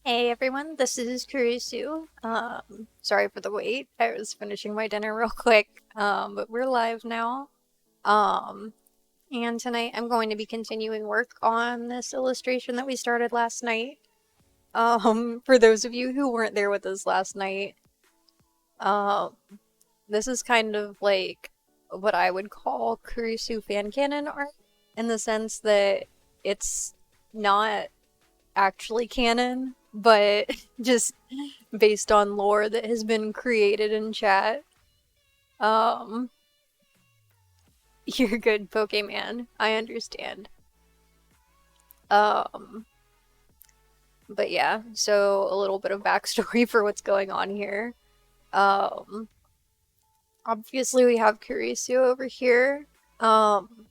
Hey everyone, this is Kurisu. Sorry for the wait. I was finishing my dinner real quick. But we're live now. Um, and tonight I'm going to be continuing work on this illustration that we started last night. For those of you who weren't there with us last night, um, this is kind of like what I would call Kurisu Fan-Canon art, in the sense that it's not actually canon, but just based on lore that has been created in chat. Um, you're good, Pokemon. I understand. Um, but yeah, so a little bit of backstory for what's going on here. Um, Obviously we have Kurisu over here. Um,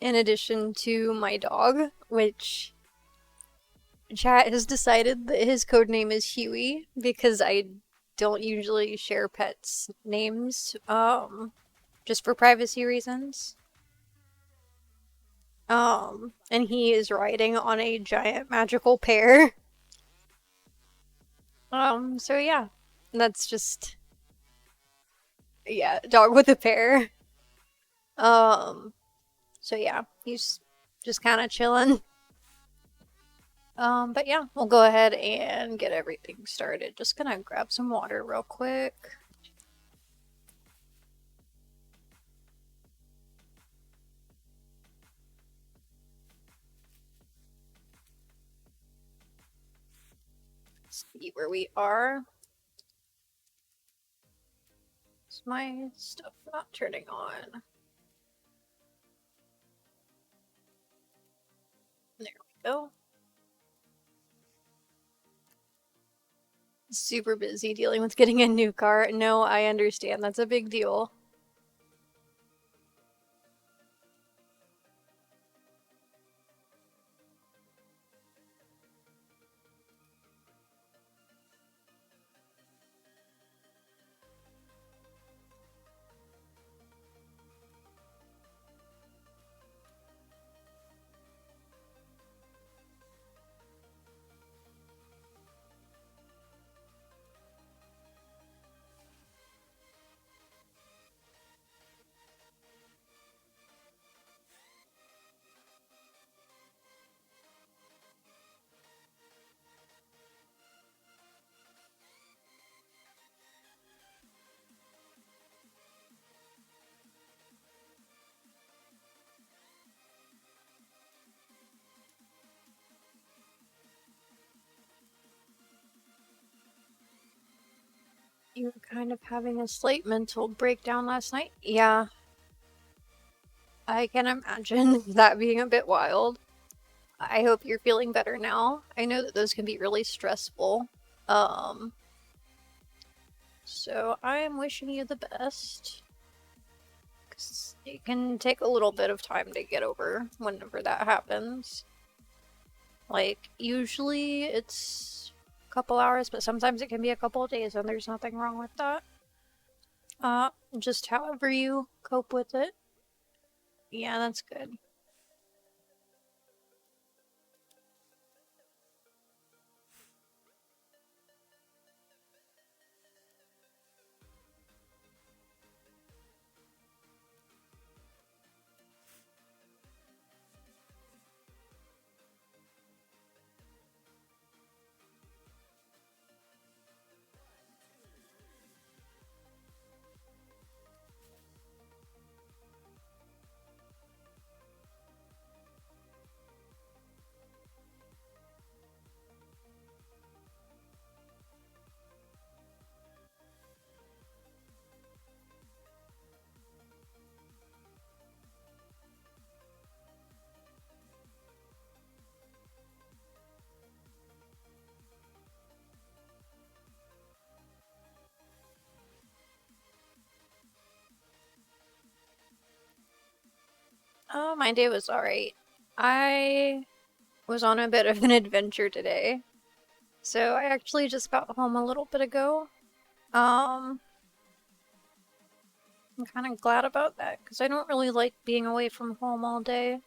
in addition to my dog, which chat has decided that his code name is Huey because I don't usually share pets' names, just for privacy reasons. And he is riding on a giant magical pear. So yeah, that's just, yeah, dog with a pear. Um, so yeah, he's just kind of chilling. But yeah, we'll go ahead and get everything started. Just gonna grab some water real quick. See where we are. Is my stuff not turning on? There we go. Super busy dealing with getting a new car. No, I understand. That's a big deal. You were kind of having a slight mental breakdown last night? Yeah, I can imagine that being a bit wild. I hope you're feeling better now. I know that those can be really stressful. Um, so I am wishing you the best. 'Cause it can take a little bit of time to get over whenever that happens. Like, usually it's a couple hours, but sometimes it can be a couple of days, and there's nothing wrong with that. Just however you cope with it. Yeah, that's good. Oh, my day was alright. I was on a bit of an adventure today. So I actually just got home a little bit ago. I'm kind of glad about that, because I don't really like being away from home all day.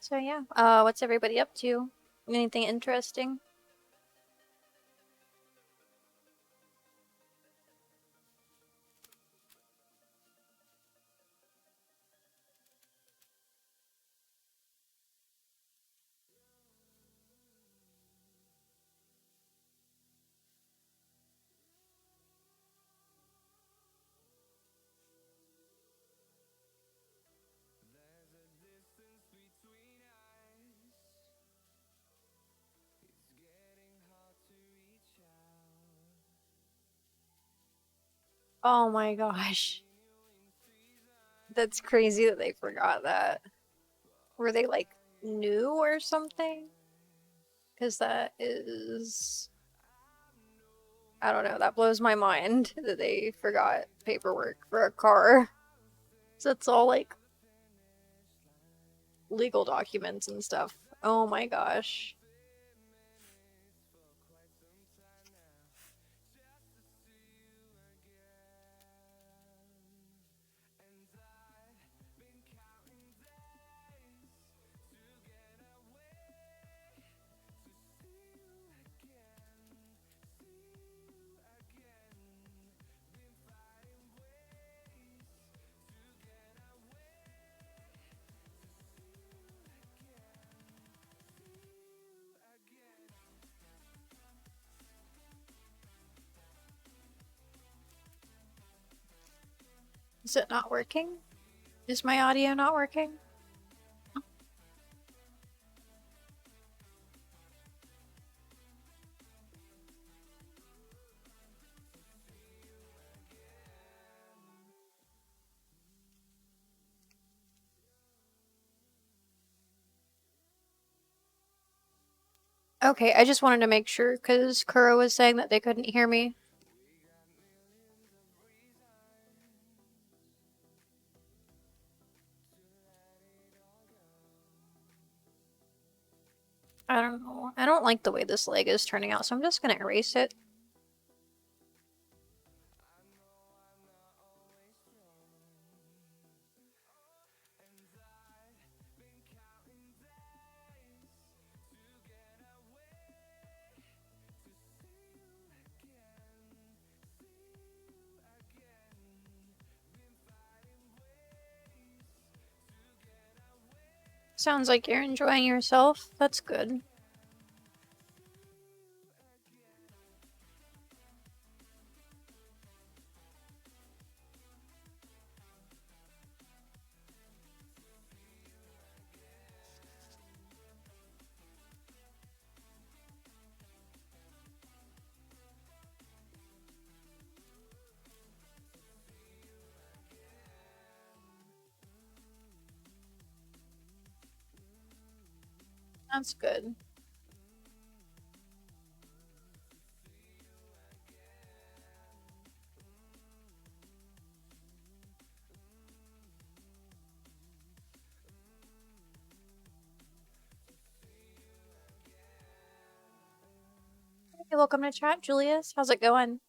So yeah, what's everybody up to? Anything interesting? Oh my gosh. That's crazy that they forgot that. Were they like new or something? Because that is, I don't know, that blows my mind that they forgot paperwork for a car. So it's all like legal documents and stuff. Oh my gosh. Is it not working? Is my audio not working? Okay, I just wanted to make sure because Kuro was saying that they couldn't hear me. I don't know. I don't like the way this leg is turning out, so I'm just gonna erase it. Sounds like you're enjoying yourself. That's good. That's good. Hey, welcome to chat, Julius. How's it going?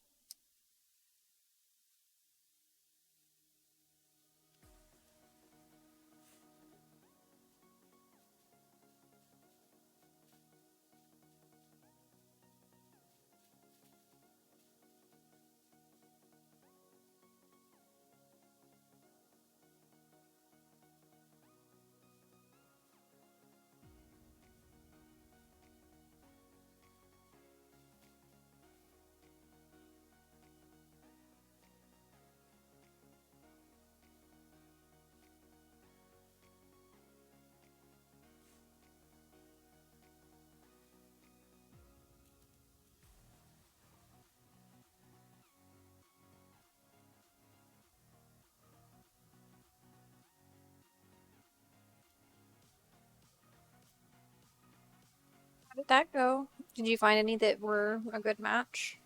How did that go? Did you find any that were a good match?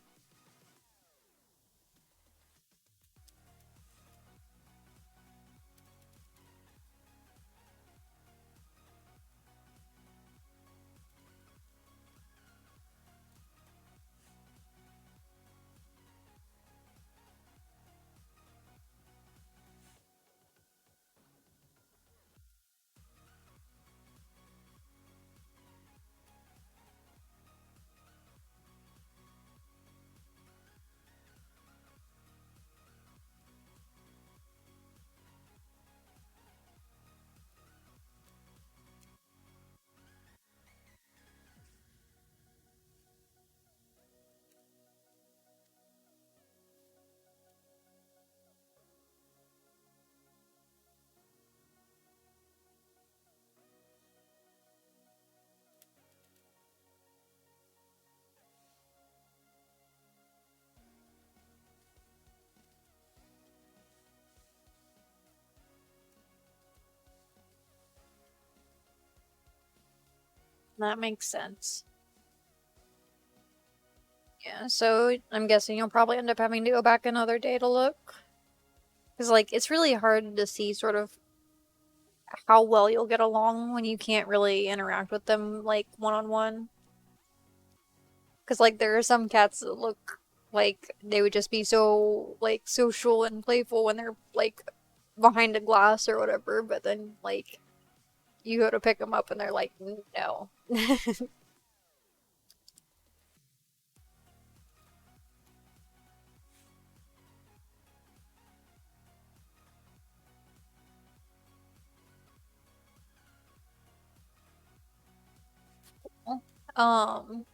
That makes sense. Yeah, so I'm guessing you'll probably end up having to go back another day to look. Because, like, it's really hard to see sort of how well you'll get along when you can't really interact with them, like, one on one. Because, like, there are some cats that look like they would just be so, like, social and playful when they're, like, behind a glass or whatever, but then, like, you go to pick them up and they're like, no. Um,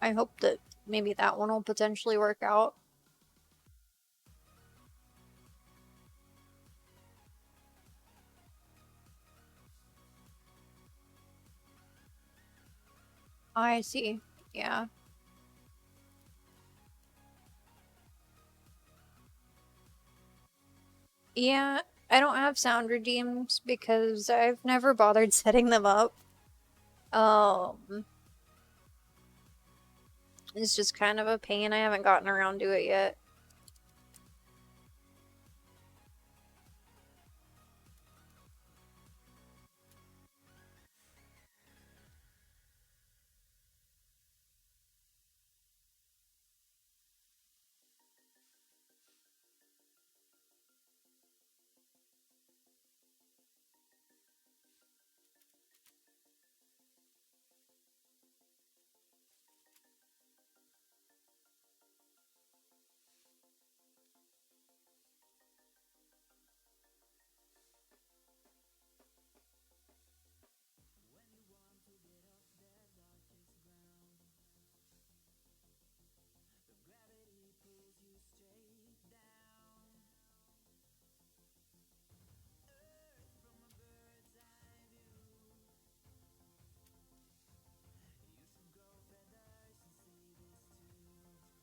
I hope that maybe that one will potentially work out. I see. Yeah. Yeah, I don't have sound redeems because I've never bothered setting them up. Um, it's just kind of a pain. I haven't gotten around to it yet.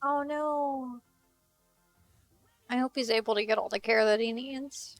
Oh no. I hope he's able to get all the care that he needs.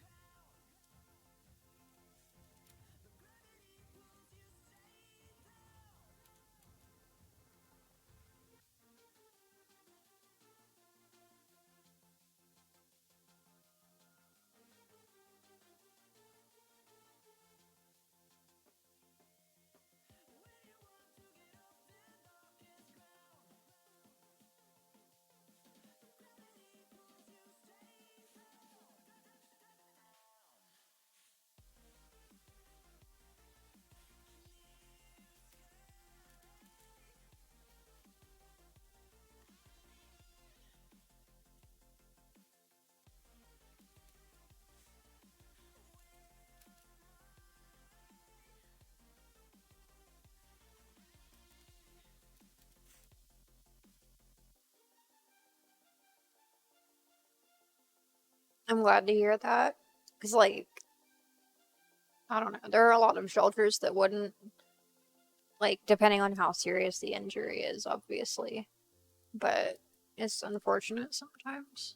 I'm glad to hear that. Because, like, I don't know, there are a lot of shelters that wouldn't, like, depending on how serious the injury is, obviously. But it's unfortunate sometimes.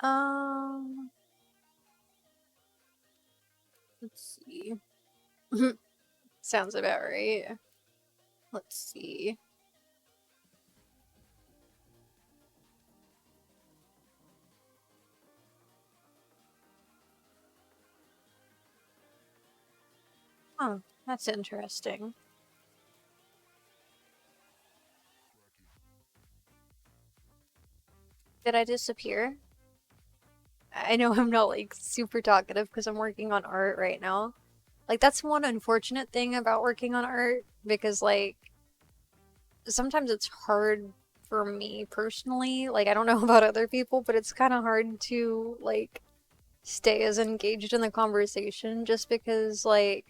Um, let's see. Sounds about right. Let's see. Huh, that's interesting. Did I disappear? I know I'm not like super talkative because I'm working on art right now. Like that's one unfortunate thing about working on art because like sometimes it's hard for me personally. Like I don't know about other people, but it's kind of hard to like stay as engaged in the conversation just because like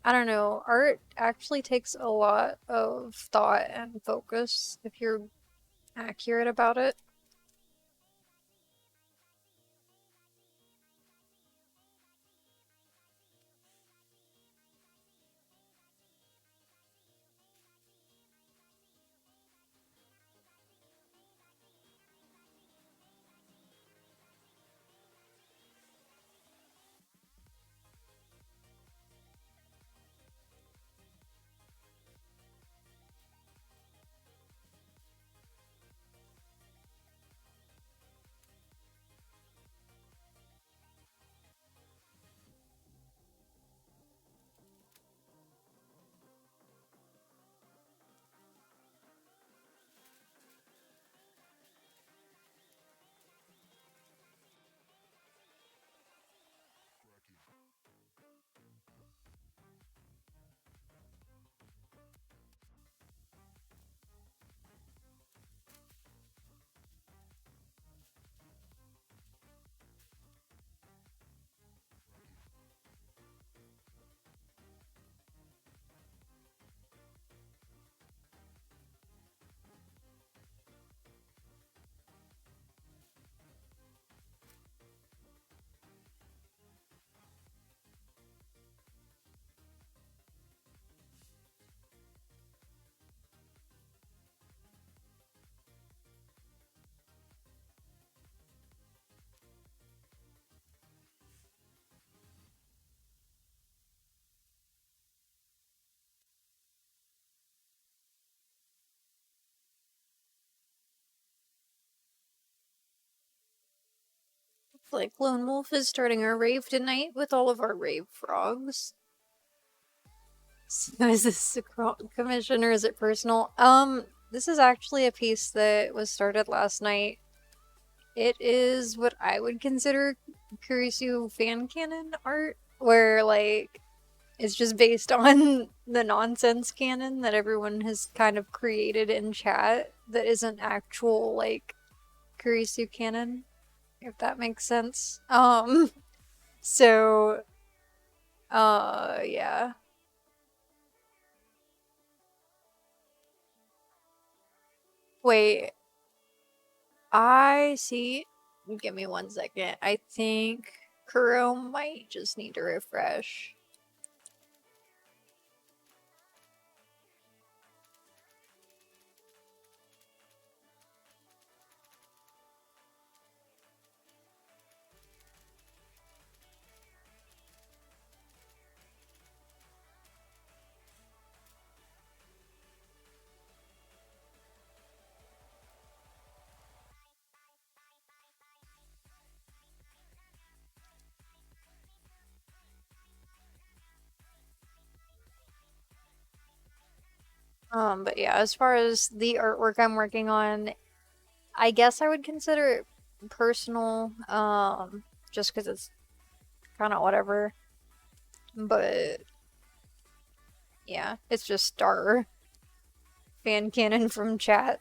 I don't know, art actually takes a lot of thought and focus if you're accurate about it. Like Lone Wolf is starting our rave tonight with all of our rave frogs. So is this a commission or is it personal? This is actually a piece that was started last night. It is what I would consider Kurisu fan-canon art, where like it's just based on the nonsense canon that everyone has kind of created in chat that isn't actual like Kurisu canon, if that makes sense. So yeah. Wait, I see. Give me 1 second. I think Kuro might just need to refresh. But yeah, as far as the artwork I'm working on, I guess I would consider it personal, just because it's kind of whatever. But yeah, it's just star fan canon from chat.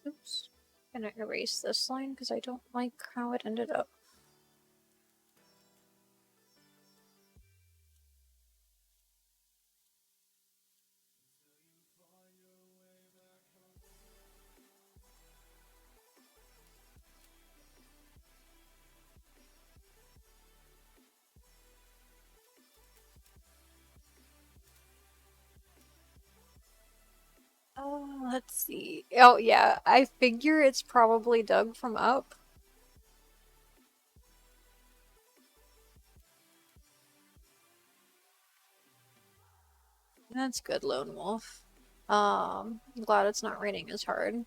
Oops. I'm gonna erase this line because I don't like how it ended up. Let's see. Oh, yeah, I figure it's probably dug from up. That's good, Lone Wolf. I'm glad it's not raining as hard.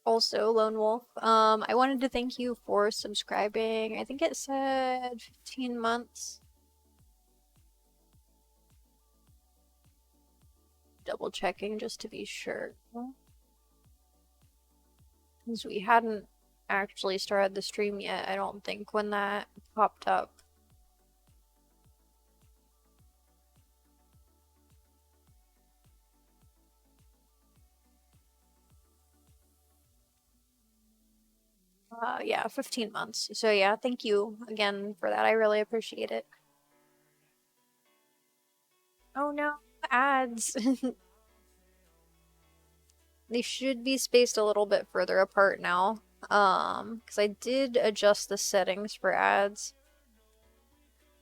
Also, Lone Wolf, I wanted to thank you for subscribing. I think it said 15 months. Double checking just to be sure. Because we hadn't actually started the stream yet, I don't think, when that popped up. Yeah, 15 months. So yeah, thank you again for that. I really appreciate it. Oh no, ads. They should be spaced a little bit further apart now. Because I did adjust the settings for ads.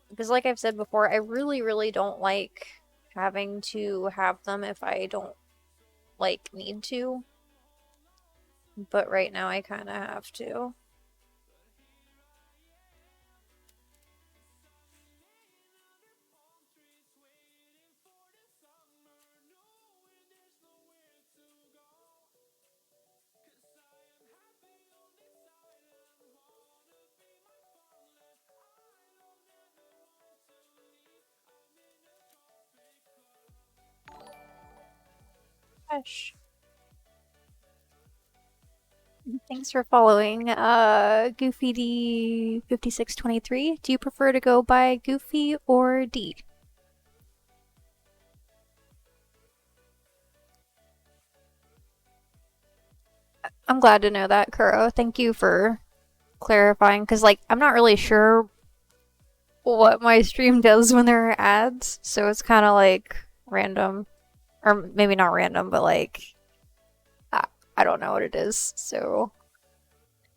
Because like I've said before, I really don't like having to have them if I don't like need to. But right now I kind of have to. Gosh. Thanks for following. Goofy D5623. Do you prefer to go by Goofy or D? I'm glad to know that, Kuro. Thank you for clarifying, because, like, I'm not really sure what my stream does when there are ads, so it's kind of like random. Or maybe not random, but like, I don't know what it is, so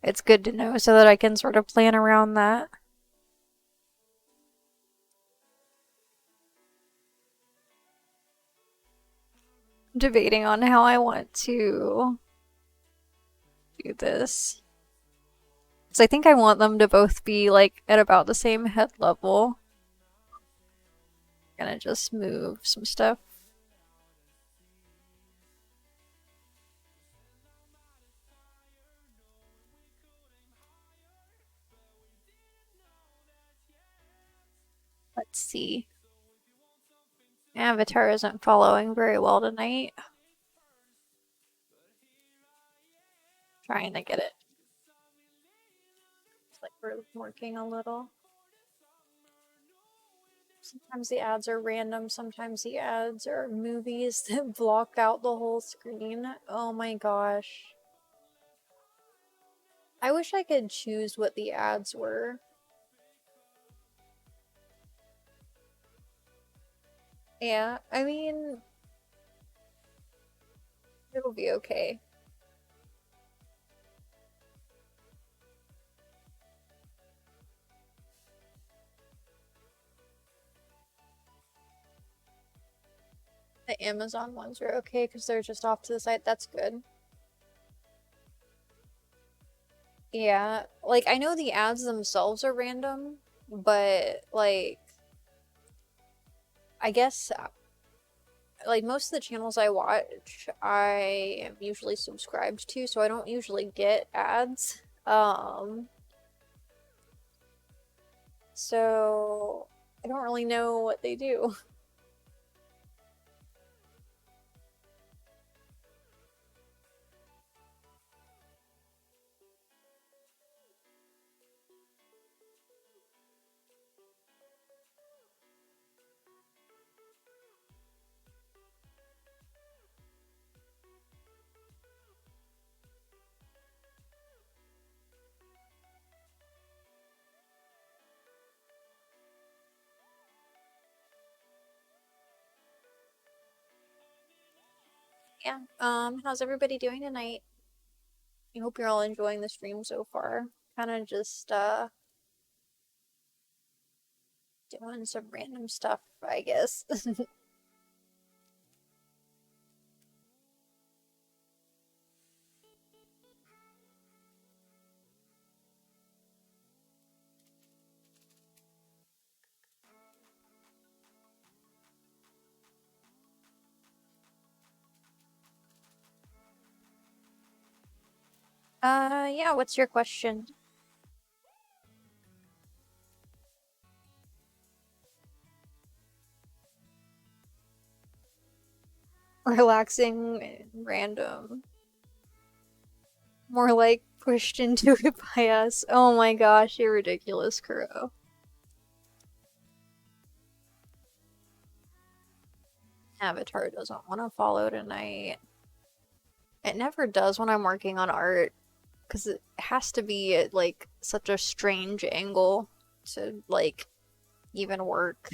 it's good to know so that I can sort of plan around that. Debating on how I want to do this. So I think I want them to both be like at about the same head level. Gonna just move some stuff. Let's see. Avatar isn't following very well tonight. Trying to get it. It's like we're working a little. Sometimes the ads are random, sometimes the ads are movies that block out the whole screen. Oh my gosh. I wish I could choose what the ads were. Yeah, I mean, it'll be okay. The Amazon ones are okay because they're just off to the side. That's good. Yeah, like I know the ads themselves are random, but like I guess like most of the channels I watch, I am usually subscribed to, so I don't usually get ads. So I don't really know what they do. Yeah. How's everybody doing tonight? I hope you're all enjoying the stream so far. Kind of just doing some random stuff, I guess. Yeah, what's your question? Relaxing and random. More like pushed into it by us. Oh my gosh, you're ridiculous, Kuro. Avatar doesn't want to follow tonight. It never does when I'm working on art, because it has to be at like such a strange angle to like even work.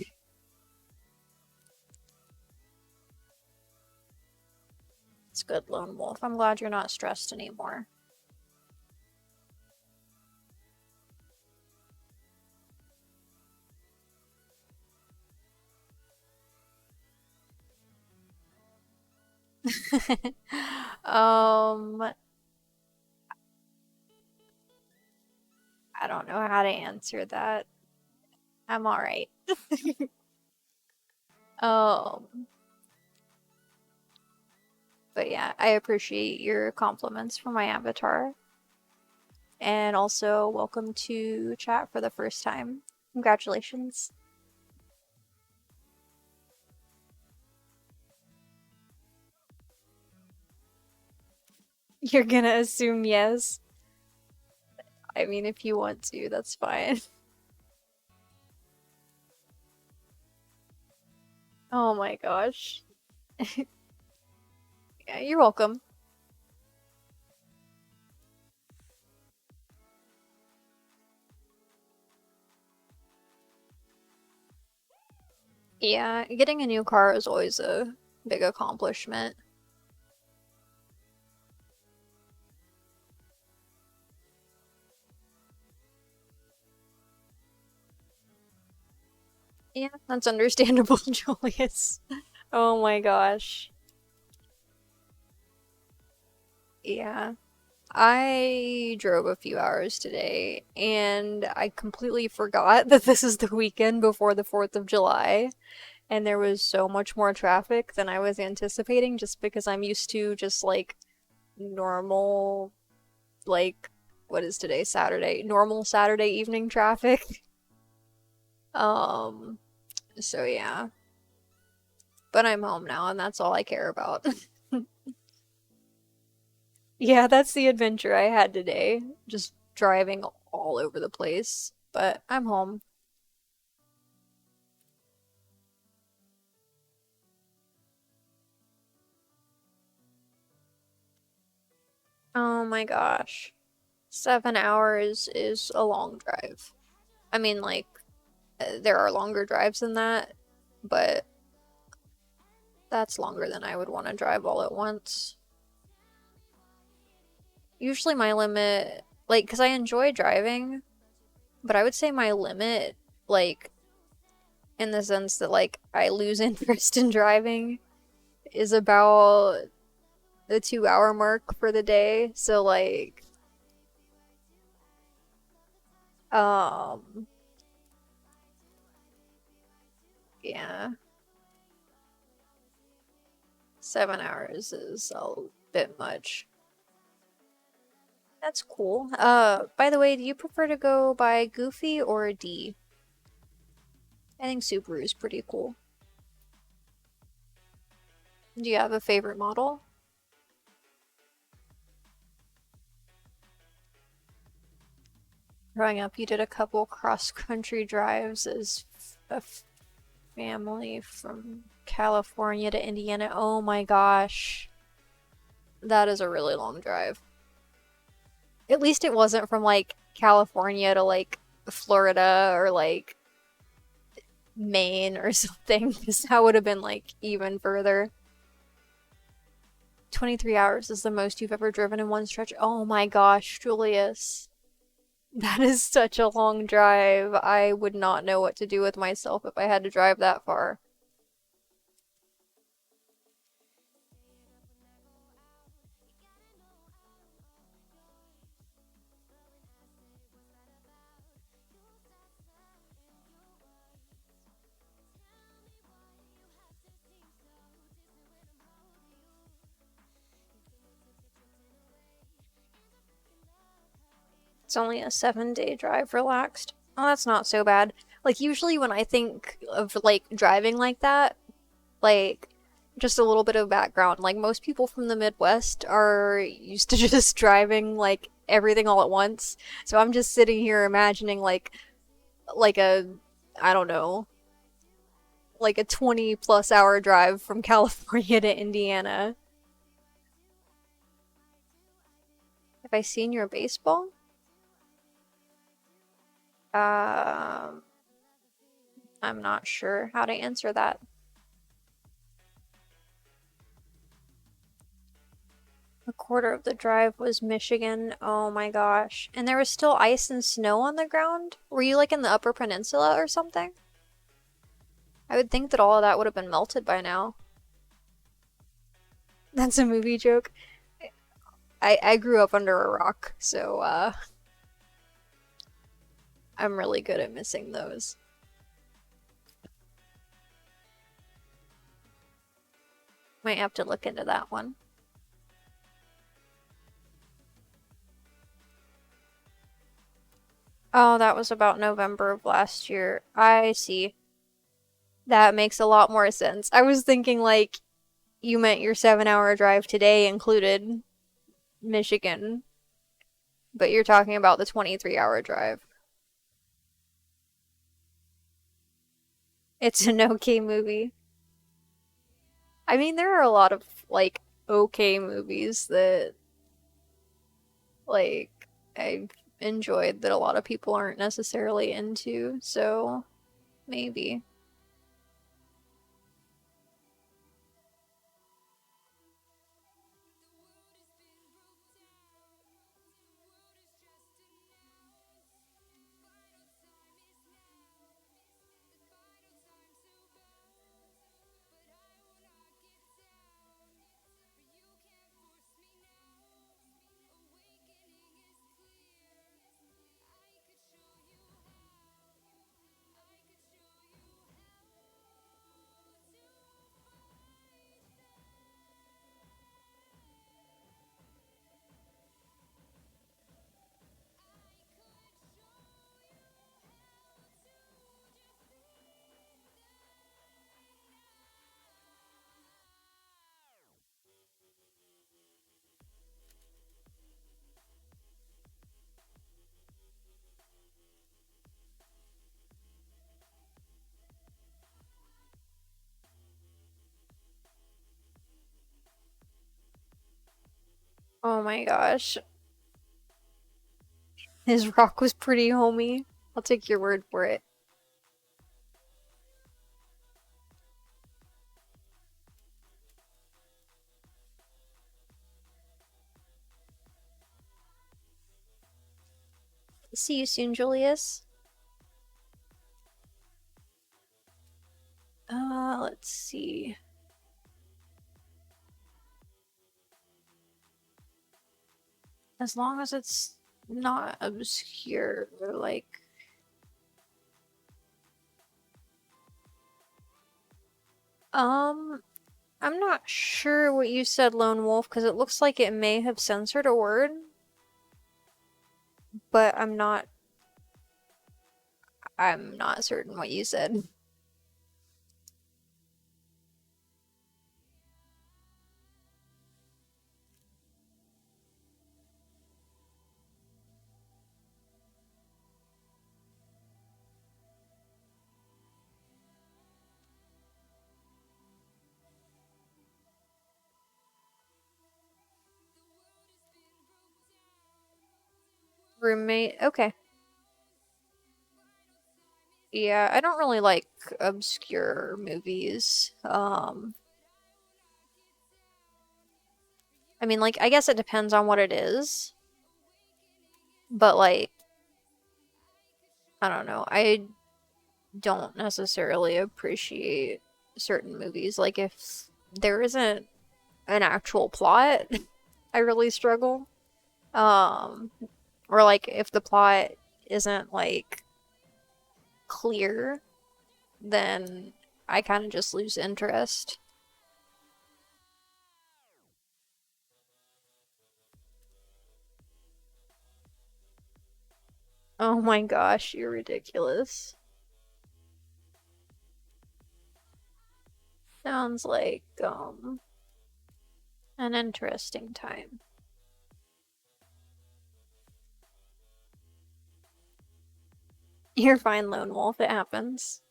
It's good, Lone Wolf. I'm glad you're not stressed anymore. um, I don't know how to answer that. I'm all right. Um, but yeah, I appreciate your compliments for my avatar. And also, welcome to chat for the first time. Congratulations. You're gonna assume yes. I mean, if you want to, that's fine. Oh my gosh. Yeah, you're welcome. Yeah, getting a new car is always a big accomplishment. Yeah, that's understandable, Julius. Oh my gosh. Yeah. I drove a few hours today and I completely forgot that this is the weekend before the 4th of July. And there was so much more traffic than I was anticipating just because I'm used to just like normal, like, what is today? Saturday. Normal Saturday evening traffic. Um, so yeah. But I'm home now and that's all I care about. Yeah, that's the adventure I had today. Just driving all over the place. But I'm home. Oh my gosh. 7 hours is a long drive. I mean, like, there are longer drives than that, but that's longer than I would want to drive all at once. Usually my limit, like, because I enjoy driving, but I would say my limit, like, in the sense that, like, I lose interest in driving, is about the 2 hour mark for the day. So, like, um, yeah. 7 hours is a bit much. That's cool. By the way, do you prefer to go by Goofy or D? I think Subaru is pretty cool. Do you have a favorite model? Growing up, you did a couple cross-country drives as a family from California to Indiana. Oh my gosh. That is a really long drive. At least it wasn't from like California to like Florida or like Maine or something, because that would have been like even further. 23 hours is the most you've ever driven in one stretch. Oh my gosh, Julius. That is such a long drive. I would not know what to do with myself if I had to drive that far. It's only a 7-day drive, relaxed. Oh, that's not so bad. Like, usually when I think of, like, driving like that, like, just a little bit of background. Like, most people from the Midwest are used to just driving, like, everything all at once. So I'm just sitting here imagining, like a, I don't know, like a 20 plus hour drive from California to Indiana. Have I seen your baseball? Um, I'm not sure how to answer that. A quarter of the drive was Michigan. Oh my gosh. And there was still ice and snow on the ground? Were you like in the Upper Peninsula or something? I would think that all of that would have been melted by now. That's a movie joke. I grew up under a rock, so I'm really good at missing those. Might have to look into that one. Oh, that was about November of last year. I see. That makes a lot more sense. I was thinking like you meant your 7 hour drive today included Michigan, but you're talking about the 23-hour drive. It's an okay movie. I mean, there are a lot of like okay movies that like I've enjoyed that a lot of people aren't necessarily into, so maybe. Oh my gosh. His rock was pretty homey. I'll take your word for it. See you soon, Julius. Let's see. As long as it's not obscure or like um I'm not sure what you said, Lone Wolf, because it looks like it may have censored a word, but I'm not certain what you said. Roommate, okay. Yeah, I don't really like obscure movies. I mean, like, I guess it depends on what it is, but like, I don't know. I don't necessarily appreciate certain movies. Like, if there isn't an actual plot, I really struggle. Um, or like if the plot isn't like clear, then I kind of just lose interest. Oh my gosh, you're ridiculous. Sounds like an interesting time. You're fine, Lone Wolf, it happens.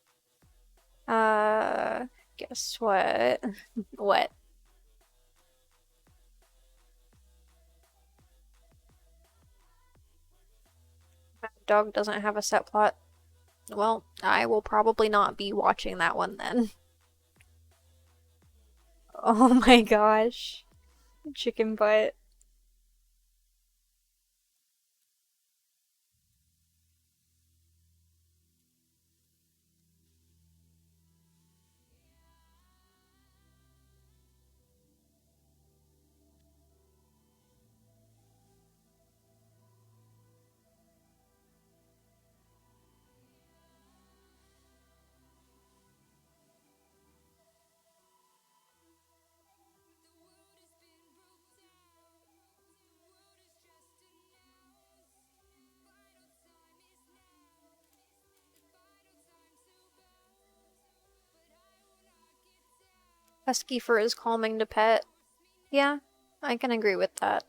Uh, guess what? What? My dog doesn't have a set plot. Well, I will probably not be watching that one then. Oh my gosh. Chicken butt. Husky fur is calming to pet. Yeah, I can agree with that.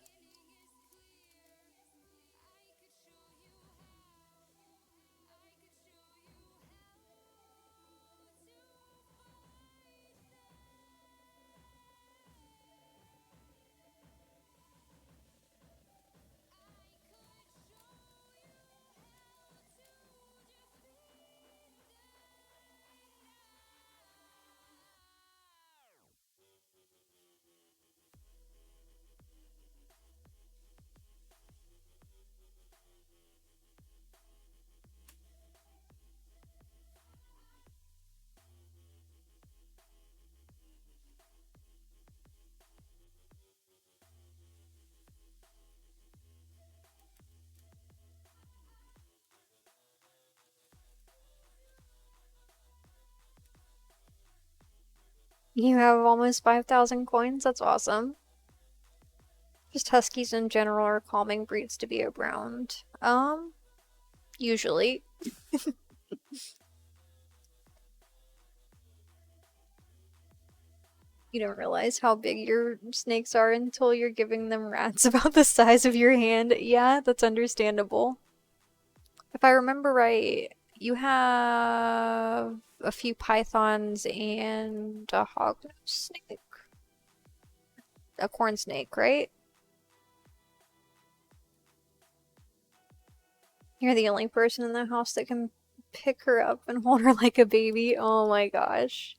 You have almost 5,000 coins? That's awesome. Just huskies in general are calming breeds to be around. Usually. You don't realize how big your snakes are until you're giving them rats about the size of your hand. Yeah, that's understandable. If I remember right, you have a few pythons and a hognose snake, a corn snake, right? You're the only person in the house that can pick her up and hold her like a baby. Oh my gosh.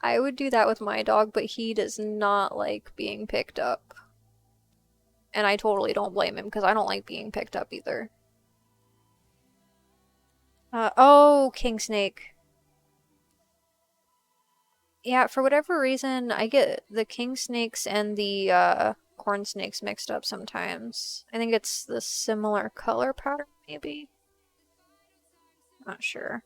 I would do that with my dog, but he does not like being picked up. And I totally don't blame him because I don't like being picked up either. Oh, king snake. Yeah, for whatever reason, I get the king snakes and the corn snakes mixed up sometimes. I think it's the similar color pattern, maybe? Not sure.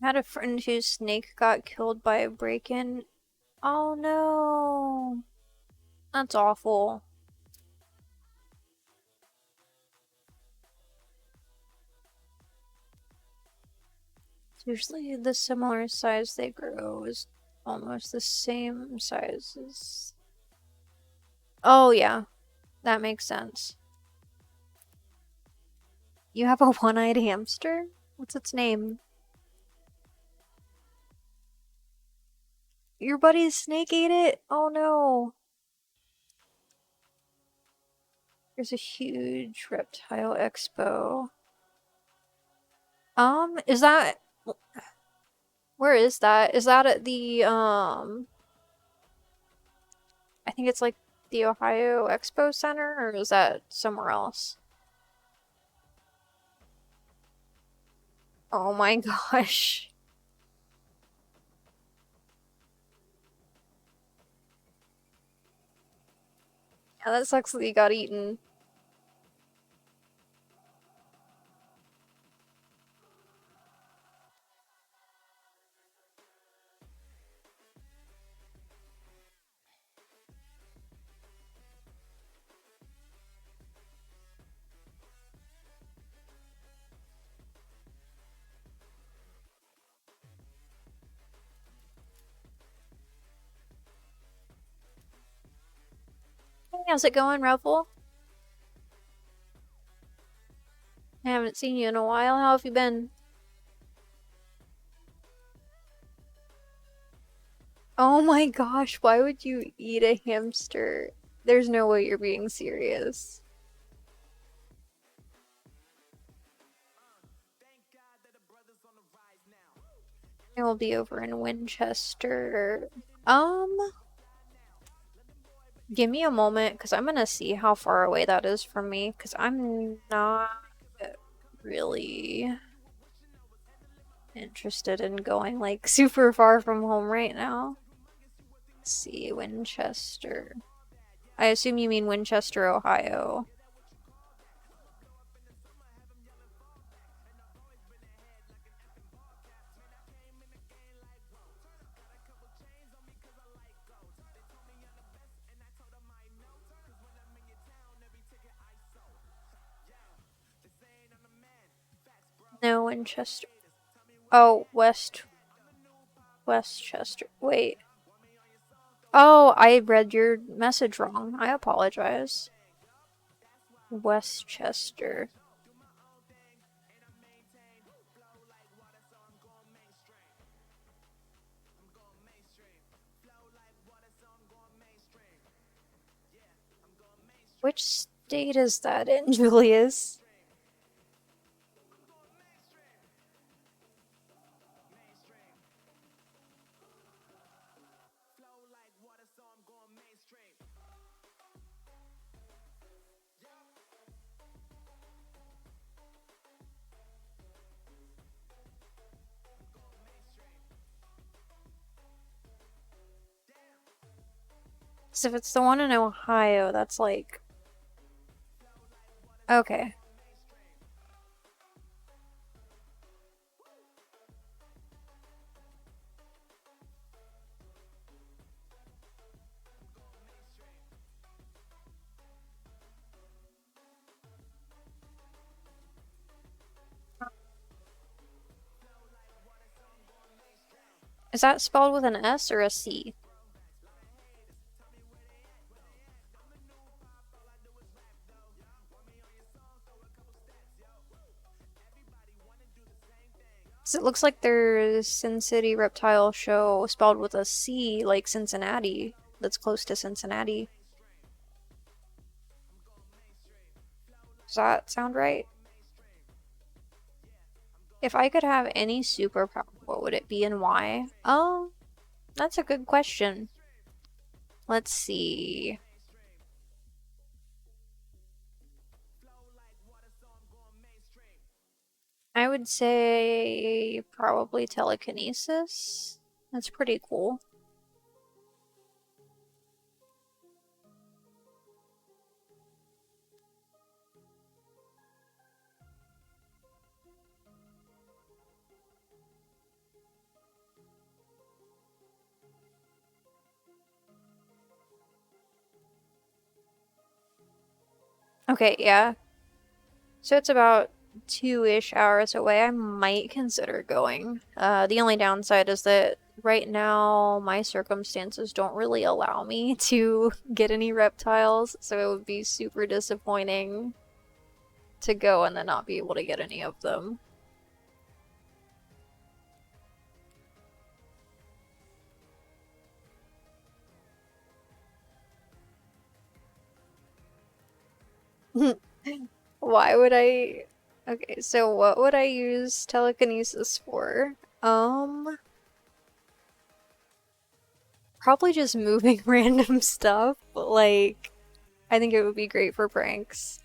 had a friend whose snake got killed by a break-in. Oh no. That's awful. It's usually the similar size they grow is almost the same size as... Oh yeah, that makes sense. You have a one-eyed hamster? What's its name? Your buddy's snake ate it? Oh no. There's a huge reptile expo. Is that... Where is that? Is that at the, I think it's like the Ohio Expo Center, or is that somewhere else? Oh my gosh. Yeah, that sucks that he got eaten. Hey, how's it going, Ruffle? I haven't seen you in a while. How have you been? Oh my gosh, why would you eat a hamster? There's no way you're being serious. I will be over in Winchester. Give me a moment, because I'm gonna see how far away that is from me, because I'm not really interested in going, like, super far from home right now. Let's see, Winchester. I assume you mean Winchester, Ohio. No, Winchester. Oh, Westchester. Wait. Oh, I read your message wrong. I apologize. Westchester. Which state is that in, Julius? So if it's the one in Ohio, that's like... Okay. Is that spelled with an S or a C? So it looks like there's Sin City Reptile Show spelled with a C, like Cincinnati, that's close to Cincinnati. Does that sound right? If I could have any superpower, what would it be and why? Oh, that's a good question. Let's see. I would say probably telekinesis. That's pretty cool. Okay, yeah. So it's about 2-ish hours away. I might consider going. The only downside is that right now my circumstances don't really allow me to get any reptiles, so it would be super disappointing to go and then not be able to get any of them. Why would I? Okay, so what would I use telekinesis for? Probably just moving random stuff. Like, I think it would be great for pranks.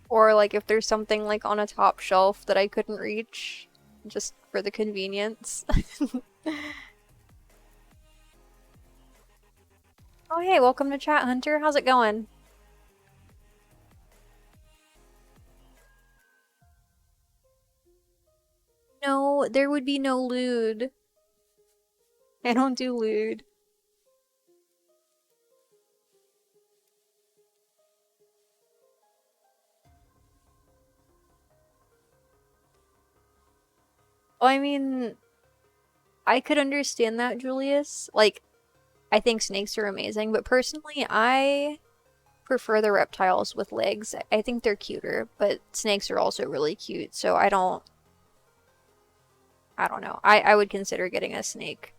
Or like if there's something like on a top shelf that I couldn't reach, just for the convenience. Oh hey, welcome to chat, Hunter. How's it going? No, there would be no lewd. I don't do lewd. Well, I mean, I could understand that, Julius. Like, I think snakes are amazing, but personally, I prefer the reptiles with legs. I think they're cuter, but snakes are also really cute, so I don't know. I would consider getting a snake.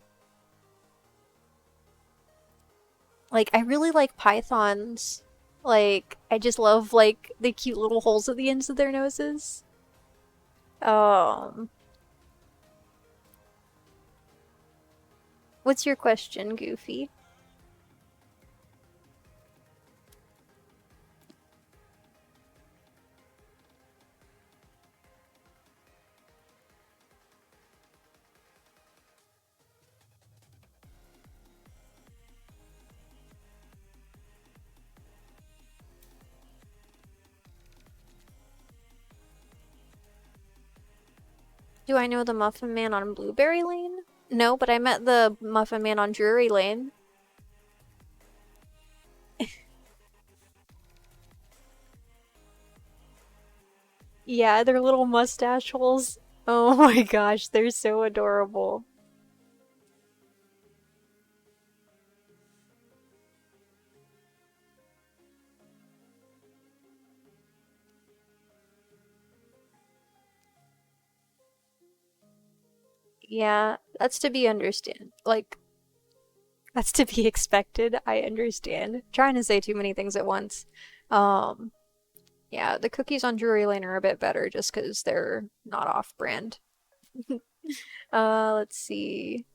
Like, I really like pythons. Like, I just love, like, the cute little holes at the ends of their noses. Um, what's your question, Goofy? Do I know the Muffin Man on Blueberry Lane? No, but I met the Muffin Man on Drury Lane. Yeah, their little mustache holes. Oh my gosh, they're so adorable. Yeah, that's to be understand. Like, that's to be expected. I understand. Trying to say too many things at once. Um, yeah, the cookies on Drury Lane are a bit better just because they're not off-brand. Let's see.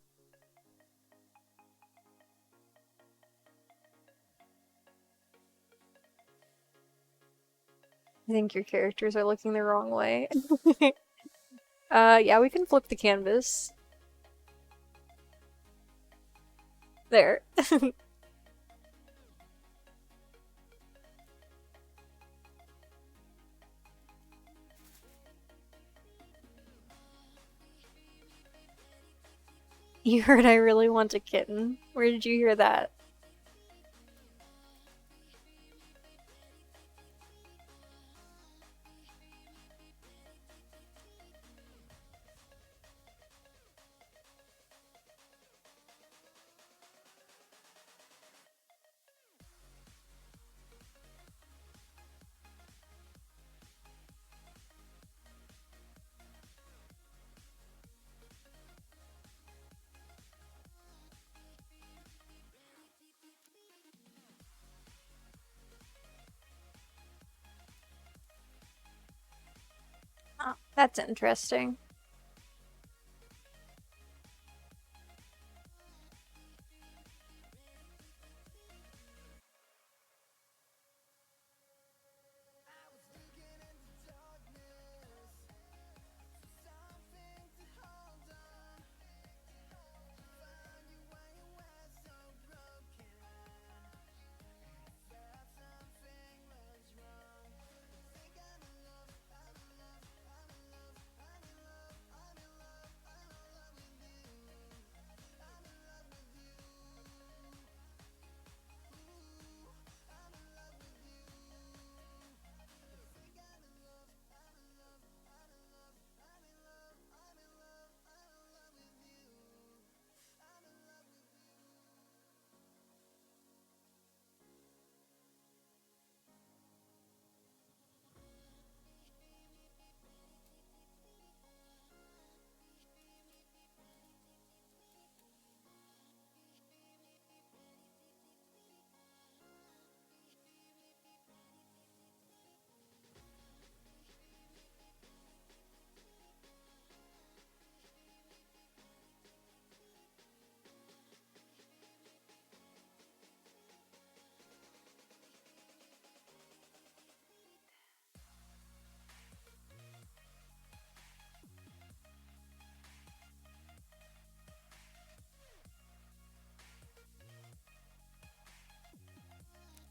I think your characters are looking the wrong way. Yeah, we can flip the canvas. There. You heard I really want a kitten. Where did you hear that? Oh, that's interesting.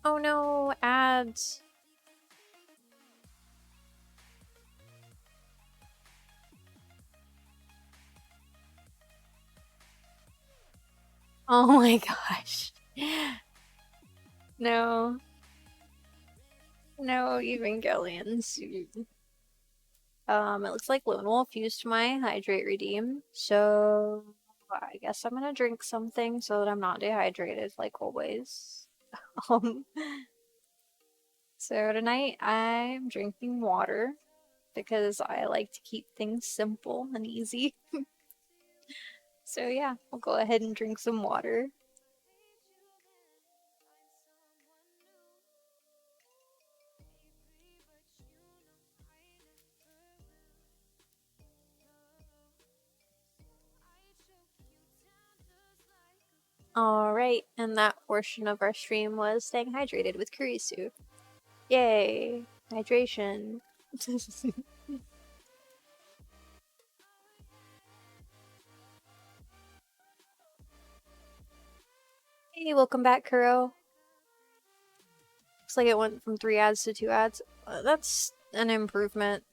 Oh no, ads. Oh my gosh. No. No, Evangelions. It looks like Lone Wolf used my Hydrate Redeem, so I guess I'm gonna drink something so that I'm not dehydrated like always. Um, so tonight I'm drinking water because I like to keep things simple and easy. So yeah, I'll go ahead and drink some water. Alright, and that portion of our stream was staying hydrated with Kurisu. Yay! Hydration. Hey, welcome back, Kuro. Looks like it went from 3 ads to 2 ads. That's an improvement.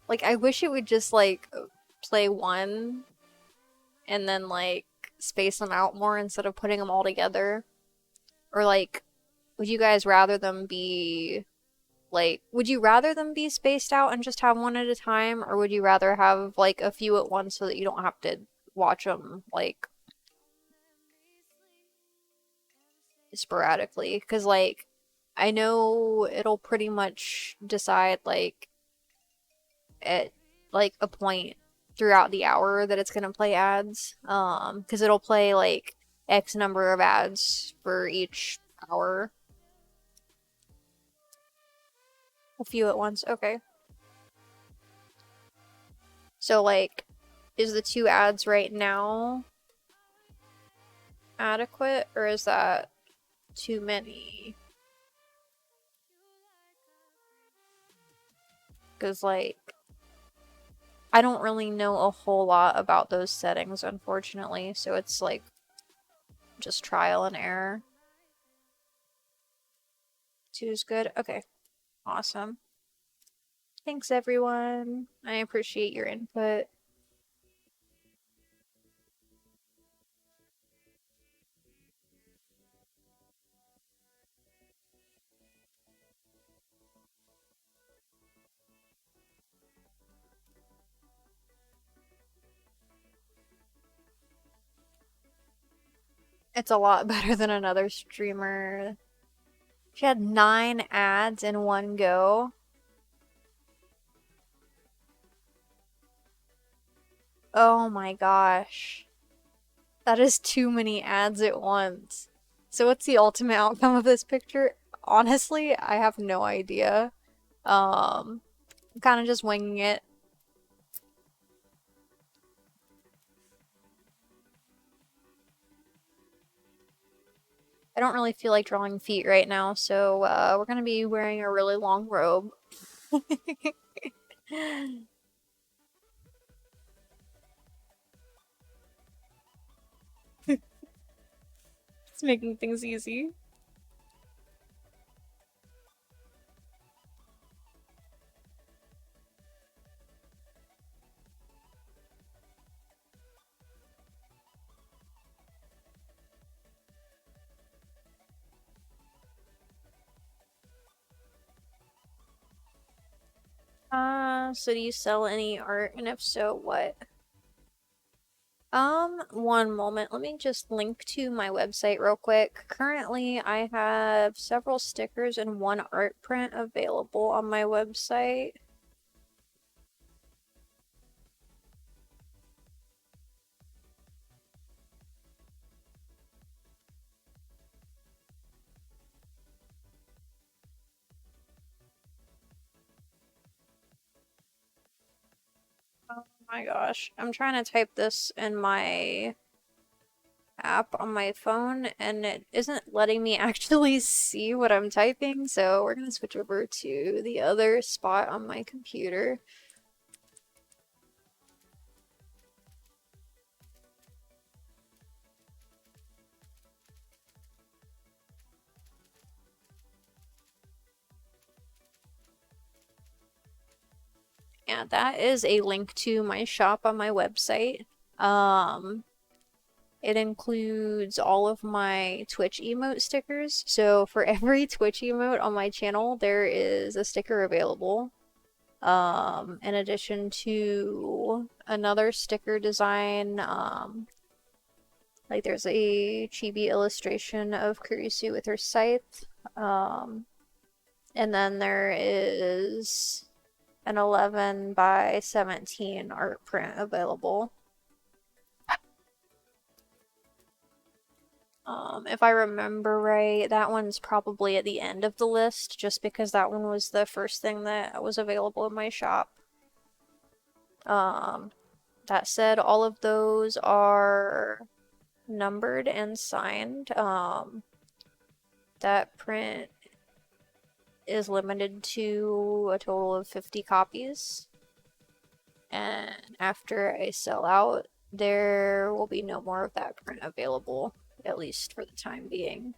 Like, I wish it would just, like, play one and then, like, space them out more instead of putting them all together. Or, like, would you guys rather them be, like, would you rather them be spaced out and just have one at a time? Or would you rather have, like, a few at once so that you don't have to watch them, like, sporadically? Because, like, I know it'll pretty much decide, like, at like a point throughout the hour that it's gonna play ads. Because it'll play like X number of ads for each hour. A few at once. Okay. So like, is the 2 ads right now adequate, or is that too many? Because like, I don't really know a whole lot about those settings, unfortunately. So it's like just trial and error. 2 is good. Okay. Awesome. Thanks, everyone. I appreciate your input. It's a lot better than another streamer. She had 9 ads in one go. Oh my gosh. That is too many ads at once. So what's the ultimate outcome of this picture? Honestly, I have no idea. I'm kind of just winging it. I don't really feel like drawing feet right now, so we're gonna be wearing a really long robe. It's making things easy. So do you sell any art, and if so, what? One moment. Let me just link to my website real quick. Currently, I have several stickers and one art print available on my website. Oh my gosh. I'm trying to type this in my app on my phone, and it isn't letting me actually see what I'm typing, so we're gonna switch over to the other spot on my computer. Yeah, that is a link to my shop on my website. It includes all of my Twitch emote stickers. So for every Twitch emote on my channel, there is a sticker available. In addition to another sticker design, like there's a chibi illustration of Kurisu with her scythe. And then there is an 11 by 17 art print available. If I remember right, that one's probably at the end of the list, just because that one was the first thing that was available in my shop. That said, all of those are numbered and signed. That print is limited to a total of 50 copies. And after I sell out, there will be no more of that print available, at least for the time being.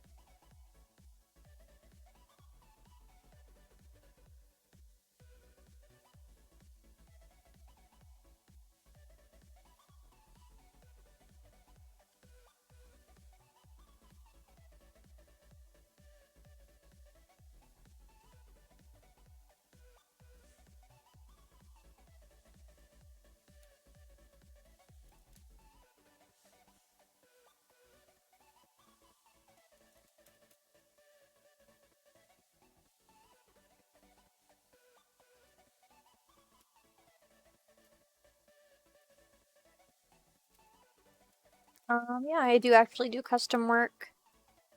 Yeah, I do actually do custom work.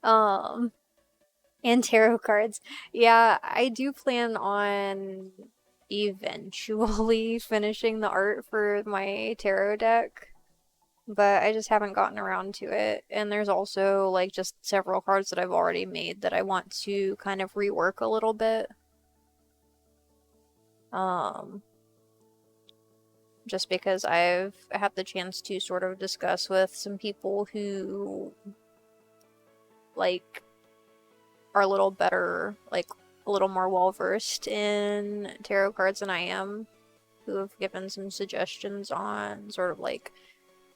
And tarot cards. Yeah, I do plan on eventually finishing the art for my tarot deck, but I just haven't gotten around to it. And there's also like just several cards that I've already made that I want to kind of rework a little bit. Just because I've had the chance to sort of discuss with some people who like are a little better, like a little more well versed in tarot cards than I am, who have given some suggestions on sort of like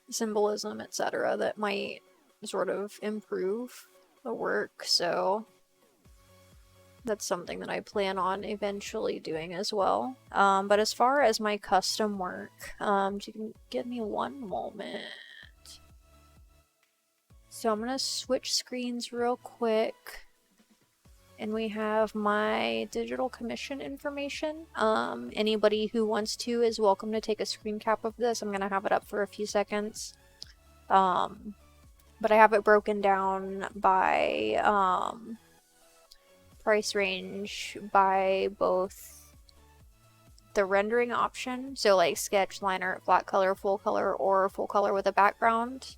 symbolism, etc., that might sort of improve the work. So that's something that I plan on eventually doing as well. But as far as my custom work, you can give me one moment. So I'm gonna switch screens real quick. And we have my digital commission information. Anybody who wants to is welcome to take a screen cap of this. I'm gonna have it up for a few seconds. But I have it broken down by price range by both the rendering option, so like sketch, line art, flat color, or full color with a background,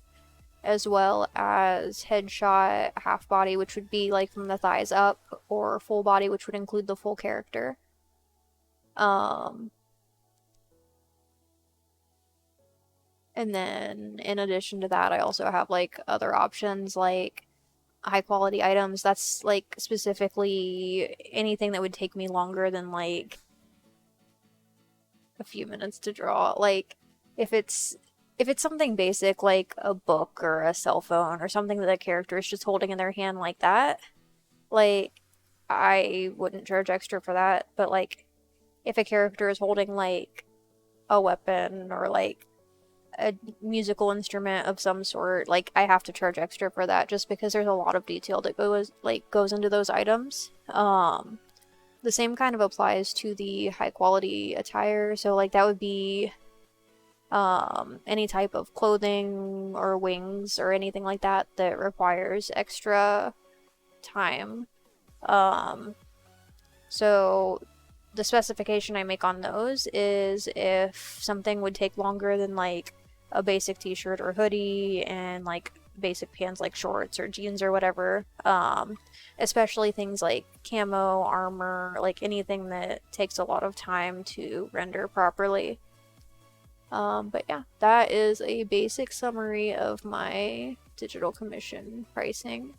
as well as headshot, half body, which would be like from the thighs up, or full body, which would include the full character. And then in addition to that, I also have like other options like high quality items. That's like specifically anything that would take me longer than like a few minutes to draw. Like if it's something basic like a book or a cell phone or something that the character is just holding in their hand like that, like I wouldn't charge extra for that. But like if a character is holding like a weapon or like a musical instrument of some sort, like I have to charge extra for that just because there's a lot of detail that goes into those items. The same kind of applies to the high quality attire, so like that would be any type of clothing or wings or anything like that that requires extra time. So the specification I make on those is if something would take longer than like a basic t-shirt or hoodie and like basic pants like shorts or jeans or whatever, especially things like camo, armor, like anything that takes a lot of time to render properly. But yeah, that is a basic summary of my digital commission pricing.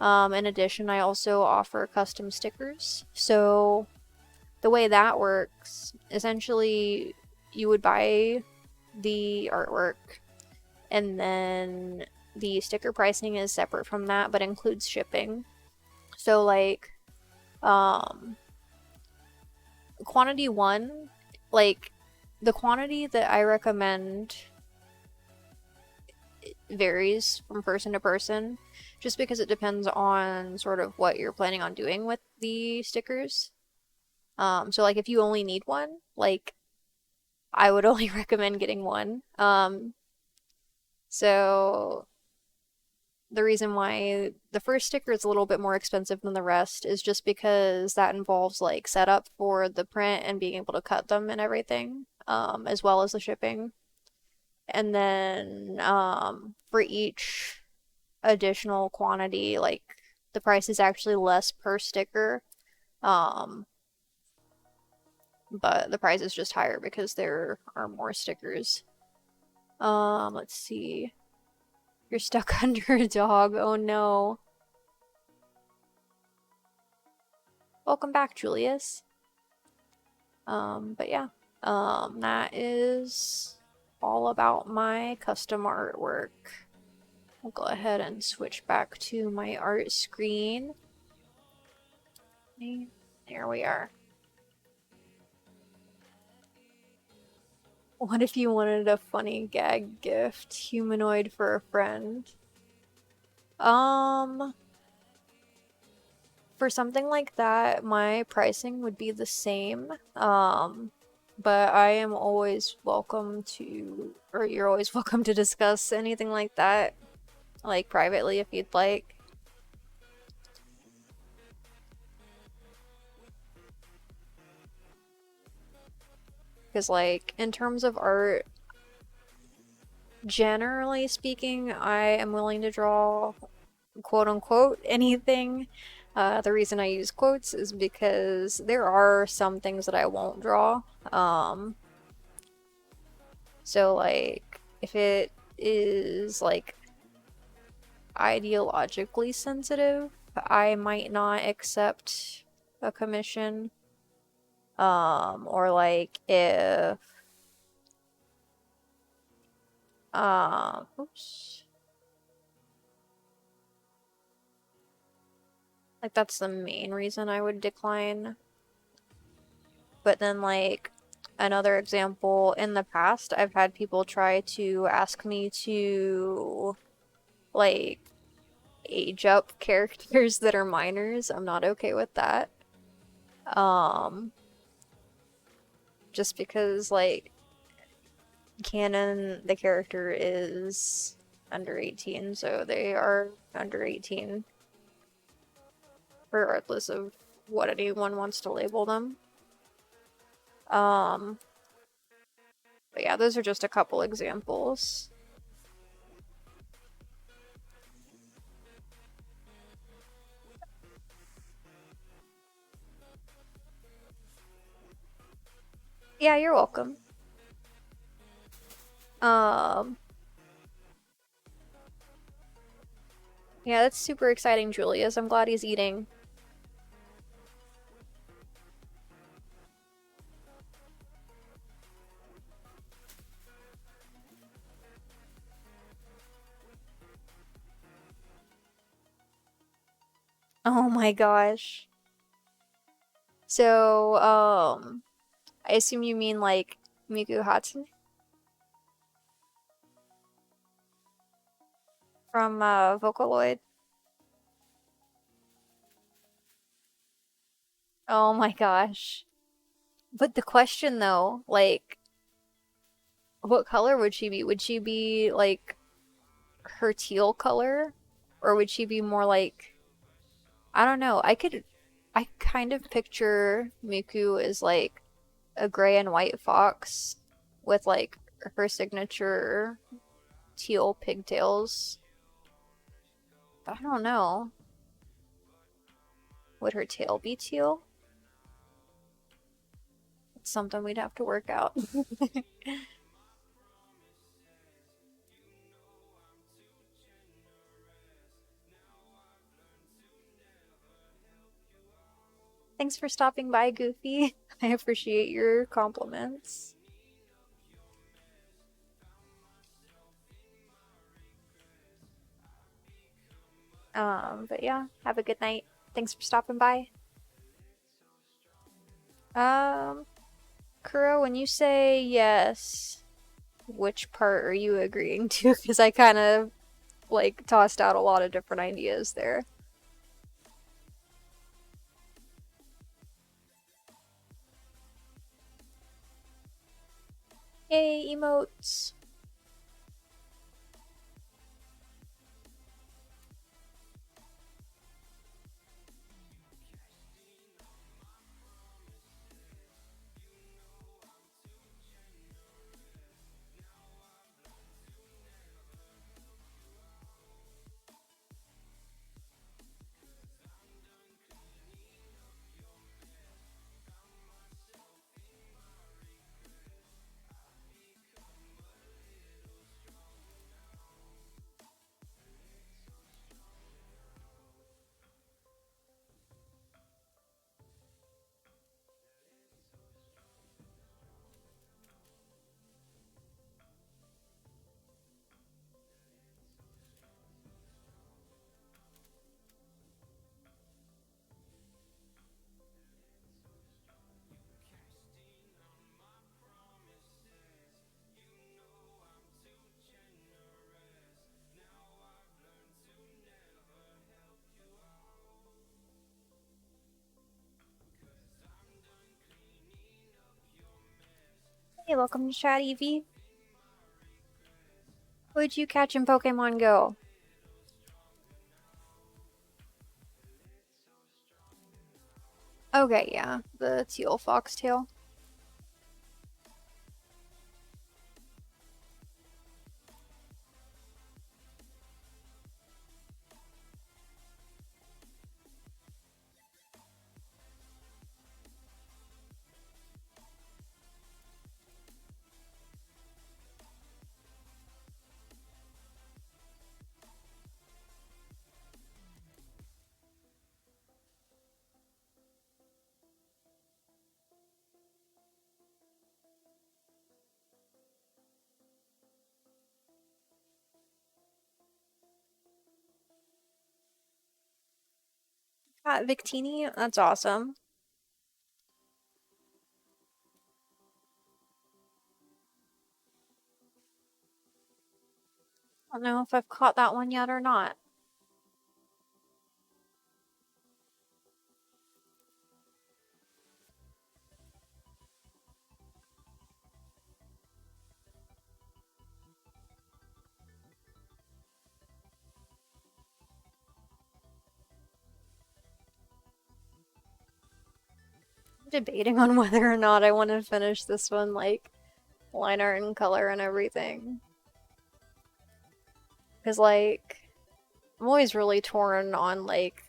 In addition, I also offer custom stickers. So the way that works, essentially, you would buy the artwork, and then the sticker pricing is separate from that, but includes shipping. So, like, quantity one, like, the quantity that I recommend varies from person to person, just because it depends on sort of what you're planning on doing with the stickers. So like if you only need one, like I would only recommend getting one. So the reason why the first sticker is a little bit more expensive than the rest is just because that involves like setup for the print and being able to cut them and everything, as well as the shipping. And then for each additional quantity, like the price is actually less per sticker. Um, but the price is just higher because there are more stickers. Let's see. You're stuck under a dog. Oh no. Welcome back, Julius. But yeah. That is all about my custom artwork. I'll go ahead and switch back to my art screen. There we are. What if you wanted a funny gag gift? Humanoid for a friend. For something like that, my pricing would be the same. But I am always welcome to, or you're always welcome to discuss anything like that, like privately if you'd like. Because, like, in terms of art, generally speaking, I am willing to draw quote unquote anything. The reason I use quotes is because there are some things that I won't draw. So like if it is like ideologically sensitive, I might not accept a commission. Or like if oops. Like that's the main reason I would decline. But then like another example, in the past I've had people try to ask me to like age up characters that are minors. I'm not okay with that. Just because like canon the character is under 18, so they are under 18 regardless of what anyone wants to label them. But yeah, those are just a couple examples. Yeah, you're welcome. Um, yeah, that's super exciting, Julius. I'm glad he's eating. Oh my gosh. So, I assume you mean like Miku Hatsune from Vocaloid. Oh my gosh. But the question though, like, what color would she be? Would she be like her teal color? Or would she be more like, I don't know. I kind of picture Miku as like a gray and white fox with like her signature teal pigtails. I don't know. Would her tail be teal? It's something we'd have to work out. Thanks for stopping by, Goofy. I appreciate your compliments. But yeah, have a good night. Thanks for stopping by. Um, Kuro, when you say yes, which part are you agreeing to? Because I kind of like tossed out a lot of different ideas there. Yay, emotes. Hey, welcome to chat, Evie. What'd you catch in Pokemon Go? Okay, yeah, the teal foxtail. Got Victini? That's awesome. I don't know if I've caught that one yet or not. I'm debating on whether or not I want to finish this one, like, line art and color and everything. Because, like, I'm always really torn on, like,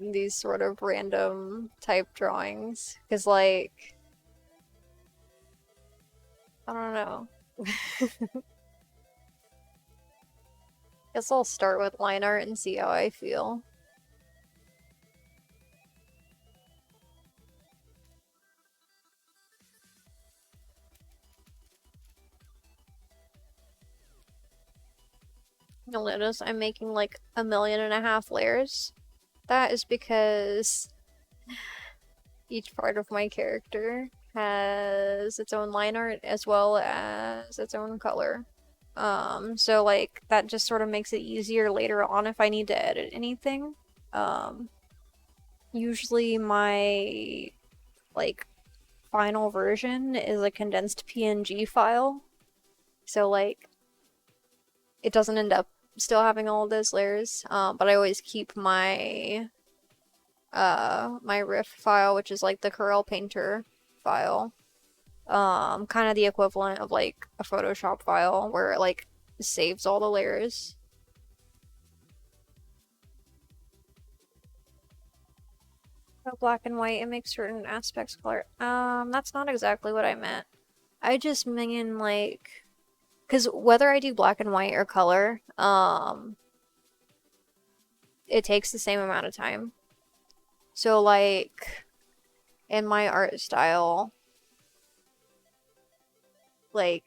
these sort of random type drawings. Because, like, I don't know. Guess I'll start with line art and see how I feel. You'll notice I'm making like 1.5 million layers. That is because each part of my character has its own line art as well as its own color. So like that just sort of makes it easier later on if I need to edit anything. Um, Usually my like final version is a condensed PNG file. So like it doesn't end up still having all of those layers. But I always keep my my riff file, which is like the Corel Painter file. Kind of the equivalent of like a Photoshop file where it like saves all the layers. So black and white, it makes certain aspects color. That's not exactly what I meant. I just mean like, because whether I do black and white or color, it takes the same amount of time. So like, in my art style, like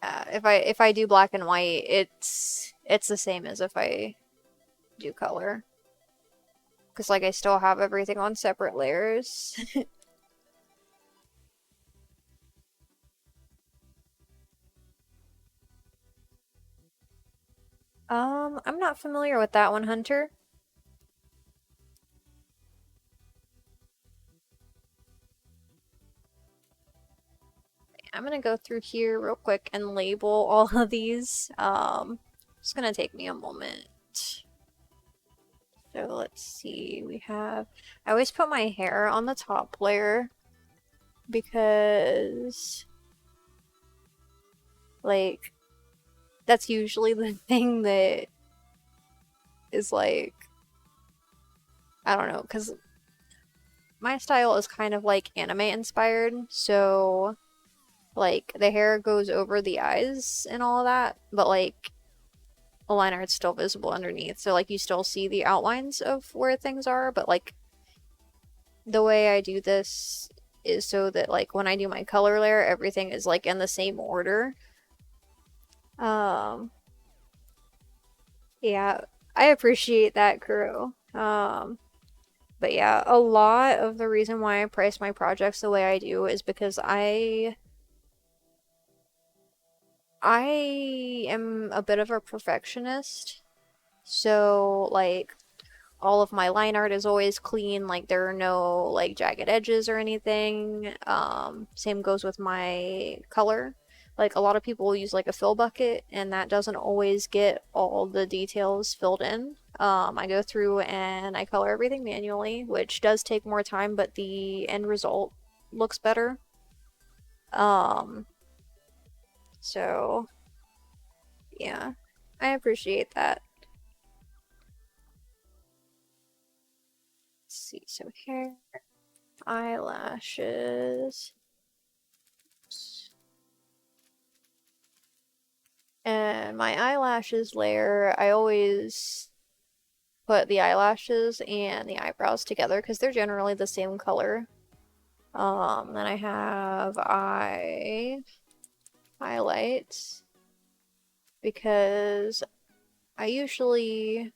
if I do black and white, it's the same as if I do color. Because like I still have everything on separate layers. I'm not familiar with that one, Hunter. I'm gonna go through here real quick and label all of these. It's gonna take me a moment. So let's see, we have, I always put my hair on the top layer because like that's usually the thing that is like, I don't know, because my style is kind of like anime inspired, so like the hair goes over the eyes and all of that, but like the line art's still visible underneath, so like you still see the outlines of where things are, but like the way I do this is so that like when I do my color layer, everything is like in the same order. Um, yeah, I appreciate that, Kuro. But yeah, a lot of the reason why I price my projects the way I do is because I am a bit of a perfectionist. So like all of my line art is always clean, like there are no like jagged edges or anything. Same goes with my color. Like a lot of people will use like a fill bucket and that doesn't always get all the details filled in. I go through and I color everything manually, which does take more time, but the end result looks better. Um, so yeah, I appreciate that. Let's see, so hair, eyelashes. And my eyelashes layer, I always put the eyelashes and the eyebrows together because they're generally the same color. Then I have highlights because I usually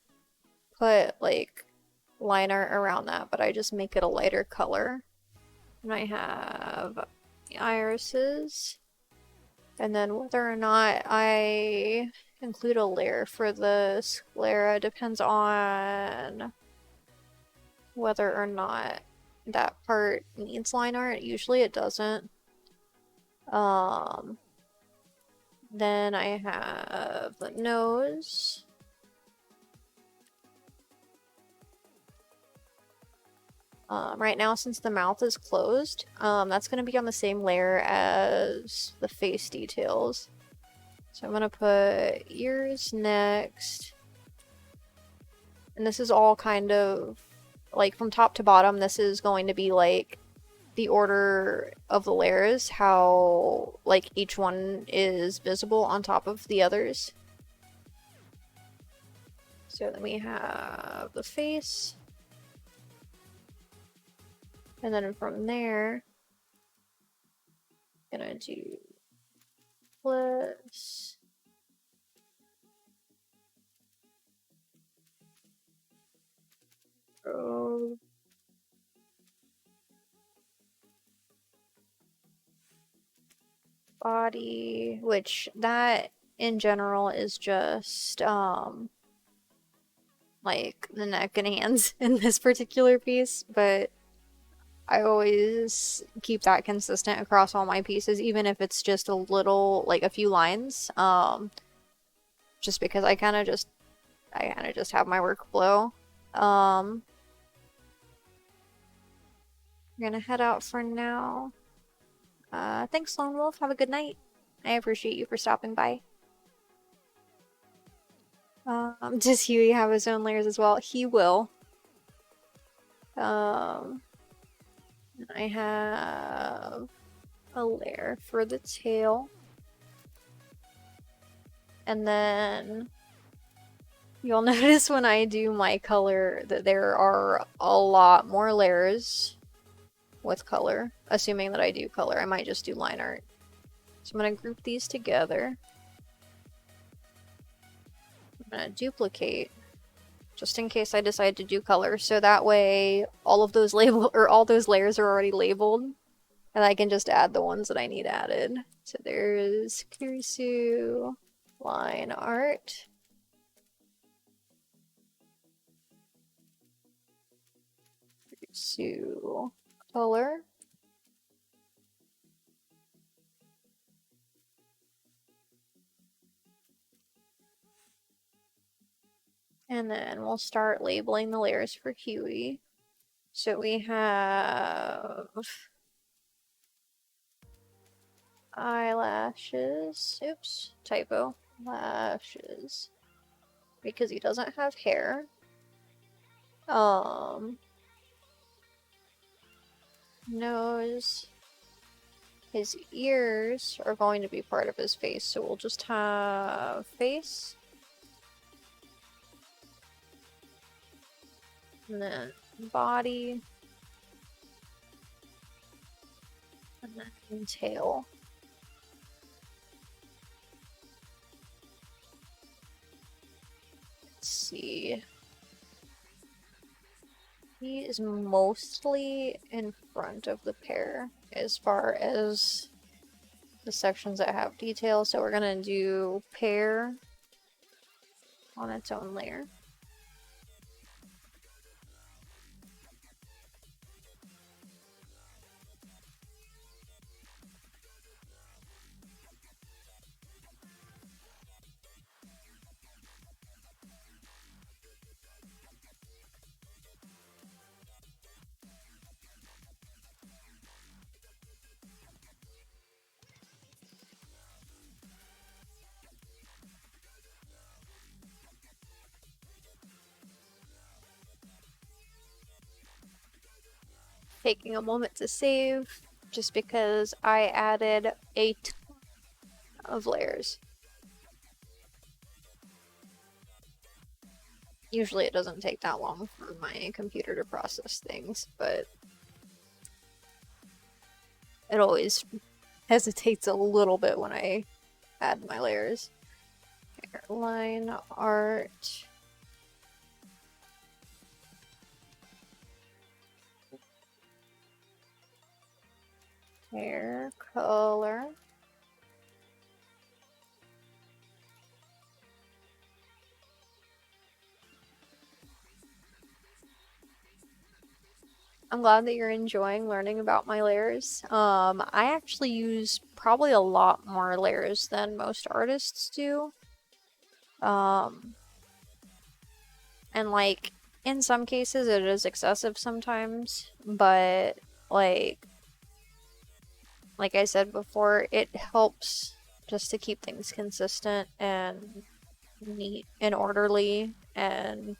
put like liner around that, but I just make it a lighter color. And I have the irises. And then whether or not I include a layer for the sclera depends on whether or not that part needs line art. Usually it doesn't. Um, then I have the nose. Right now, since the mouth is closed, that's going to be on the same layer as the face details. So I'm going to put ears next. And this is all kind of, like, from top to bottom, this is going to be, like, the order of the layers, how, like, each one is visible on top of the others. So then we have the face. And then from there, I'm gonna do plus body, which that in general is just like the neck and hands in this particular piece, but I always keep that consistent across all my pieces, even if it's just a little, like a few lines. Just because I kind of just have my workflow. I'm gonna head out for now. Thanks, Lone Wolf. Have a good night. I appreciate you for stopping by. Does Huey have his own layers as well? He will. I have a layer for the tail. And then you'll notice when I do my color that there are a lot more layers with color, assuming that I do color. I might just do line art. So I'm going to group these together. I'm going to duplicate just in case I decide to do color, so that way all of those all those layers are already labeled, and I can just add the ones that I need added. So there's Kurisu line art. Kurisu color. And then we'll start labeling the layers for Huey. So we have eyelashes. Oops, typo. Lashes. Because he doesn't have hair. Nose. His ears are going to be part of his face, so we'll just have face. And then body. And then tail. Let's see. He is mostly in front of the pair as far as the sections that have detail, so we're gonna do pair on its own layer. Taking a moment to save, just because I added a ton of layers. Usually it doesn't take that long for my computer to process things, but it always hesitates a little bit when I add my layers. Line art. Hair color. I'm glad that you're enjoying learning about my layers. I actually use probably a lot more layers than most artists do. And like, in some cases it is excessive sometimes, but like I said before, it helps just to keep things consistent and neat and orderly, and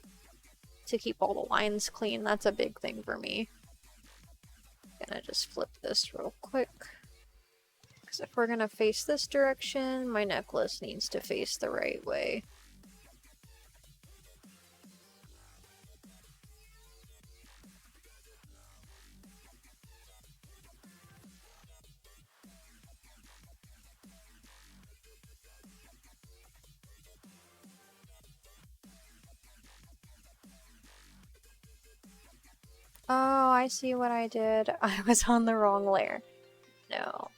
to keep all the lines clean. That's a big thing for me. Gonna just flip this real quick, because if we're gonna face this direction, my necklace needs to face the right way. Oh, I see what I did. I was on the wrong layer. No.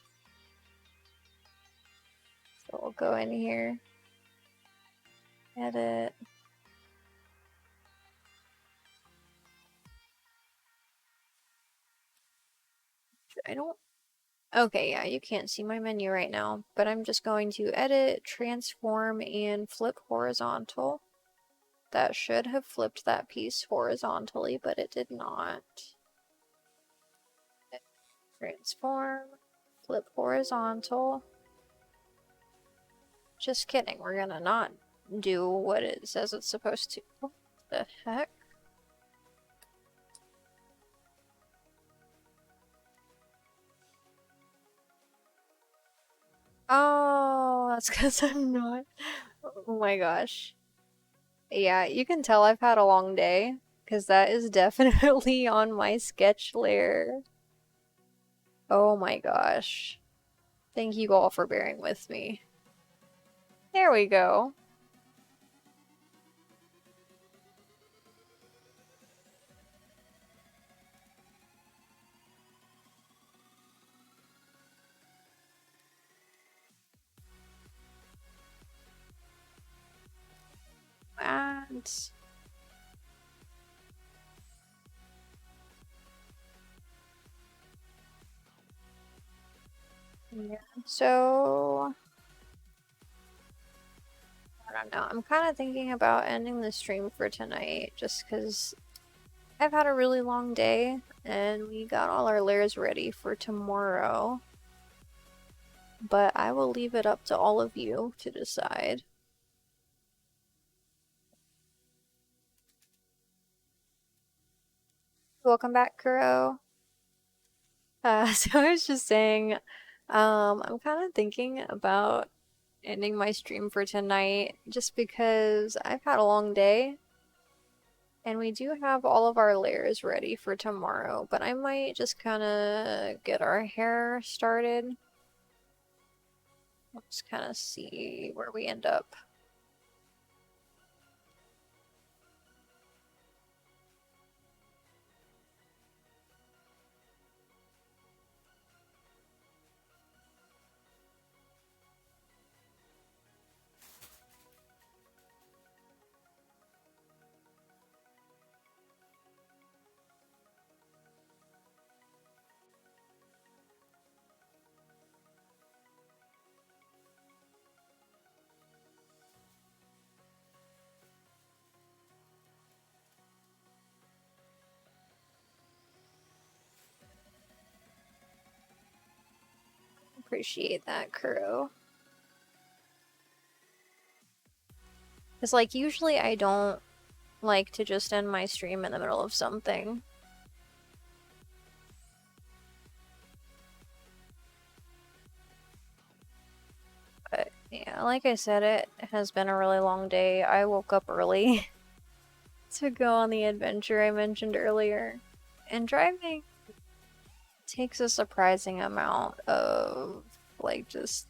So we'll go in here. Edit. I don't... Okay, yeah, you can't see my menu right now, but I'm just going to edit, transform, and flip horizontal. That should have flipped that piece horizontally, but it did not. Transform, flip horizontal. Just kidding, we're gonna not do what it says it's supposed to. What the heck? Oh, that's because I'm not. Oh my gosh. Yeah, you can tell I've had a long day, because that is definitely on my sketch layer. Oh my gosh. Thank you all for bearing with me. There we go. And yeah, so I don't know. I'm kind of thinking about ending the stream for tonight just because I've had a really long day and we got all our layers ready for tomorrow. But I will leave it up to all of you to decide. Welcome back, Kuro. So I was just saying, I'm kind of thinking about ending my stream for tonight just because I've had a long day and we do have all of our layers ready for tomorrow, but I might just kind of get our hair started. Let's kind of see where we end up. Appreciate that, Kuro. Because, like, usually I don't like to just end my stream in the middle of something. But, yeah, like I said, it has been a really long day. I woke up early to go on the adventure I mentioned earlier. And driving takes a surprising amount of, like, just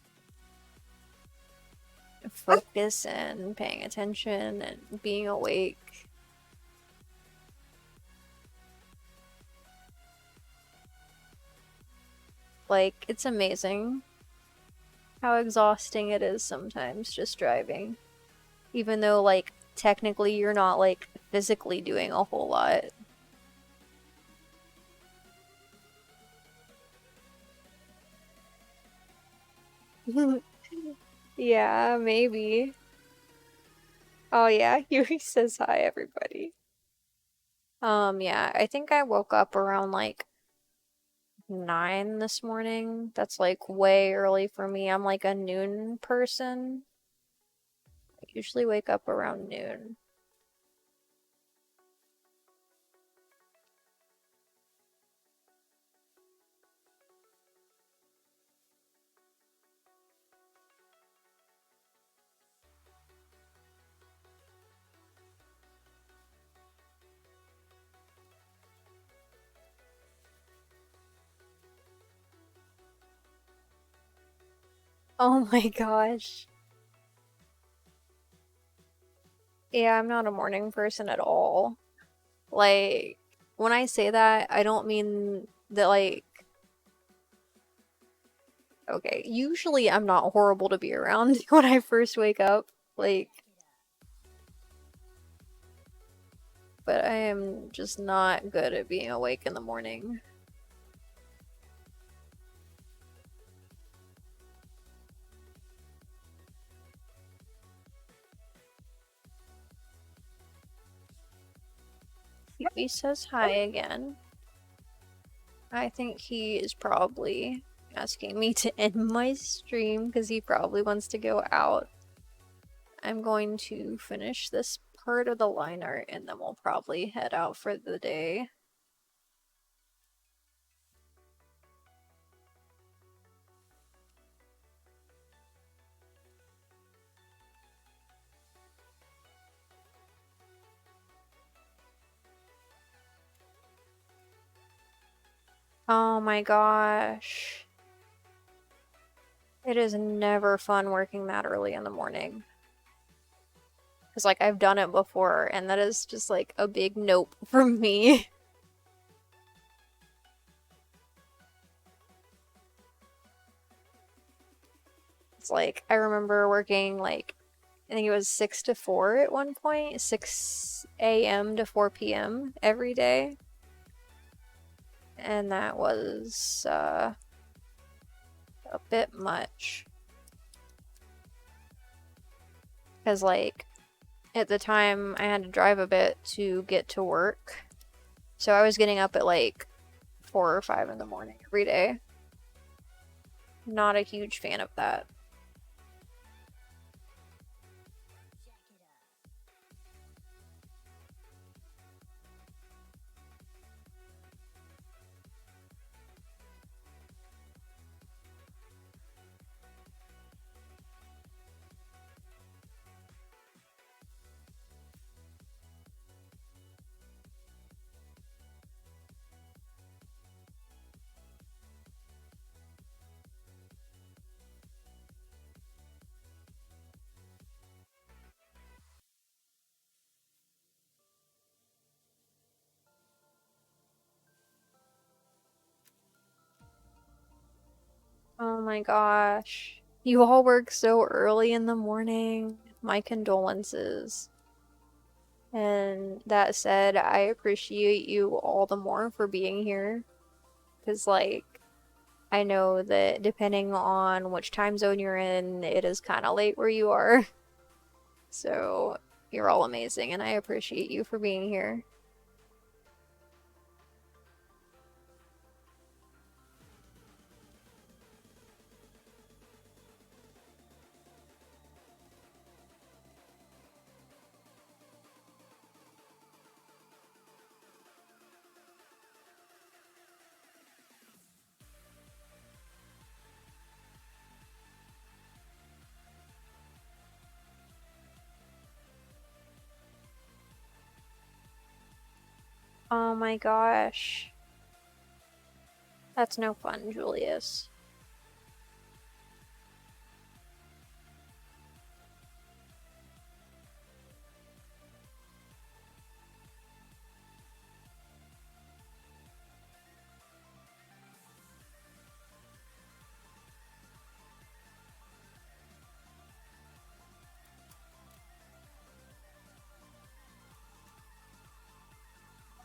focus and paying attention and being awake. Like, it's amazing how exhausting it is sometimes just driving. Even though, like, technically you're not, like, physically doing a whole lot. Yeah, maybe. Oh yeah, Yuri says hi, everybody. Yeah, I think I woke up around like 9 this morning. That's like way early for me. I'm like a noon person. I usually wake up around noon. Oh my gosh. Yeah, I'm not a morning person at all. Like, when I say that, I don't mean that, like, okay, usually I'm not horrible to be around when I first wake up. Like, but I am just not good at being awake in the morning. He says hi again. I think he is probably asking me to end my stream because he probably wants to go out. I'm going to finish this part of the line art and then we'll probably head out for the day. Oh my gosh. It is never fun working that early in the morning. Because, like, I've done it before, and that is just, like, a big nope from me. It's like, I remember working, like, I think it was 6 to 4 at one point, 6 a.m. to 4 p.m. every day. And that was a bit much. Because, like, at the time, I had to drive a bit to get to work. So I was getting up at, like, 4 or 5 in the morning every day. Not a huge fan of that. Oh my gosh. You all work so early in the morning. My condolences. And that said, I appreciate you all the more for being here. Because, like, I know that depending on which time zone you're in, it is kind of late where you are. So, you're all amazing, and I appreciate you for being here. Oh my gosh. That's no fun, Julius.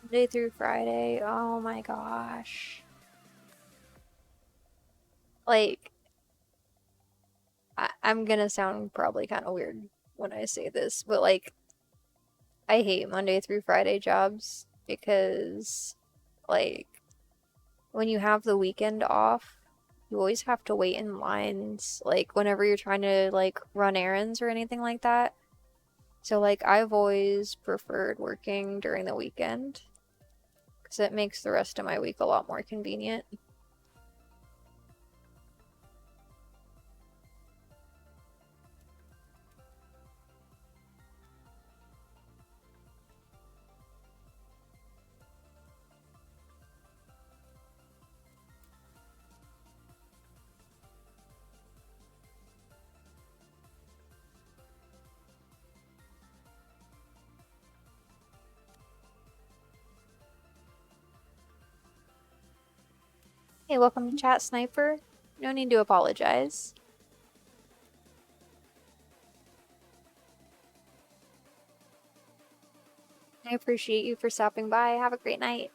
Monday through Friday. Oh my gosh. Like, I'm gonna sound probably kind of weird when I say this, but like, I hate Monday through Friday jobs because, like, when you have the weekend off, you always have to wait in lines, like, whenever you're trying to, like, run errands or anything like that. So, like, I've always preferred working during the weekend because it makes the rest of my week a lot more convenient. Hey, welcome to Chat Sniper. No need to apologize. I appreciate you for stopping by. Have a great night.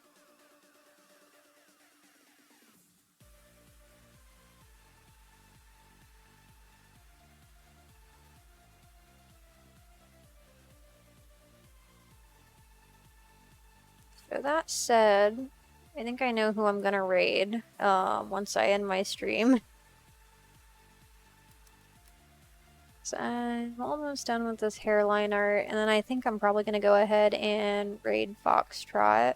So that said, I think I know who I'm gonna raid once I end my stream. So I'm almost done with this hairline art, and then I think I'm probably gonna go ahead and raid Foxtrot.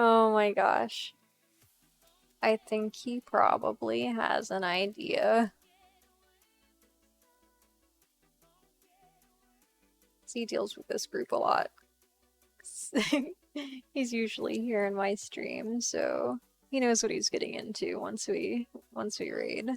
Oh my gosh. I think he probably has an idea. He deals with this group a lot. He's usually here in my stream, so he knows what he's getting into once we raid.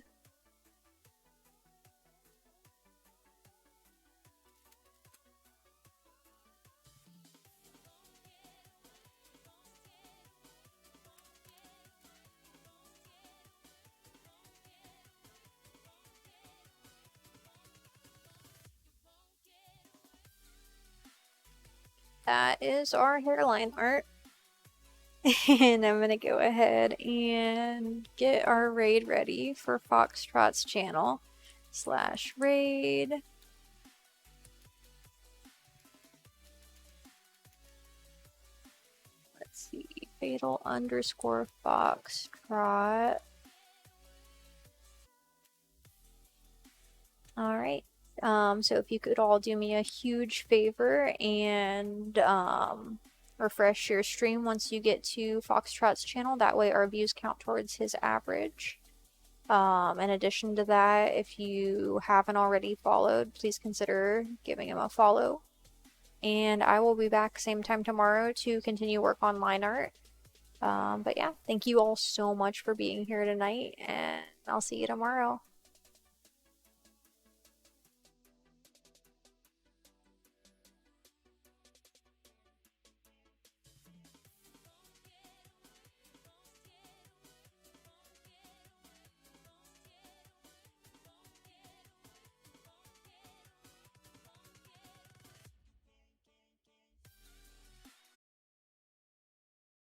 That is our hairline art. And I'm gonna go ahead and get our raid ready for Foxtrot's channel / raid. Let's see, fatal_Foxtrot. All right. So if you could all do me a huge favor and refresh your stream once you get to Foxtrot's channel, that way our views count towards his average. In addition to that, if you haven't already followed, please consider giving him a follow. And I will be back same time tomorrow to continue work on line art. But yeah, thank you all so much for being here tonight, and I'll see you tomorrow.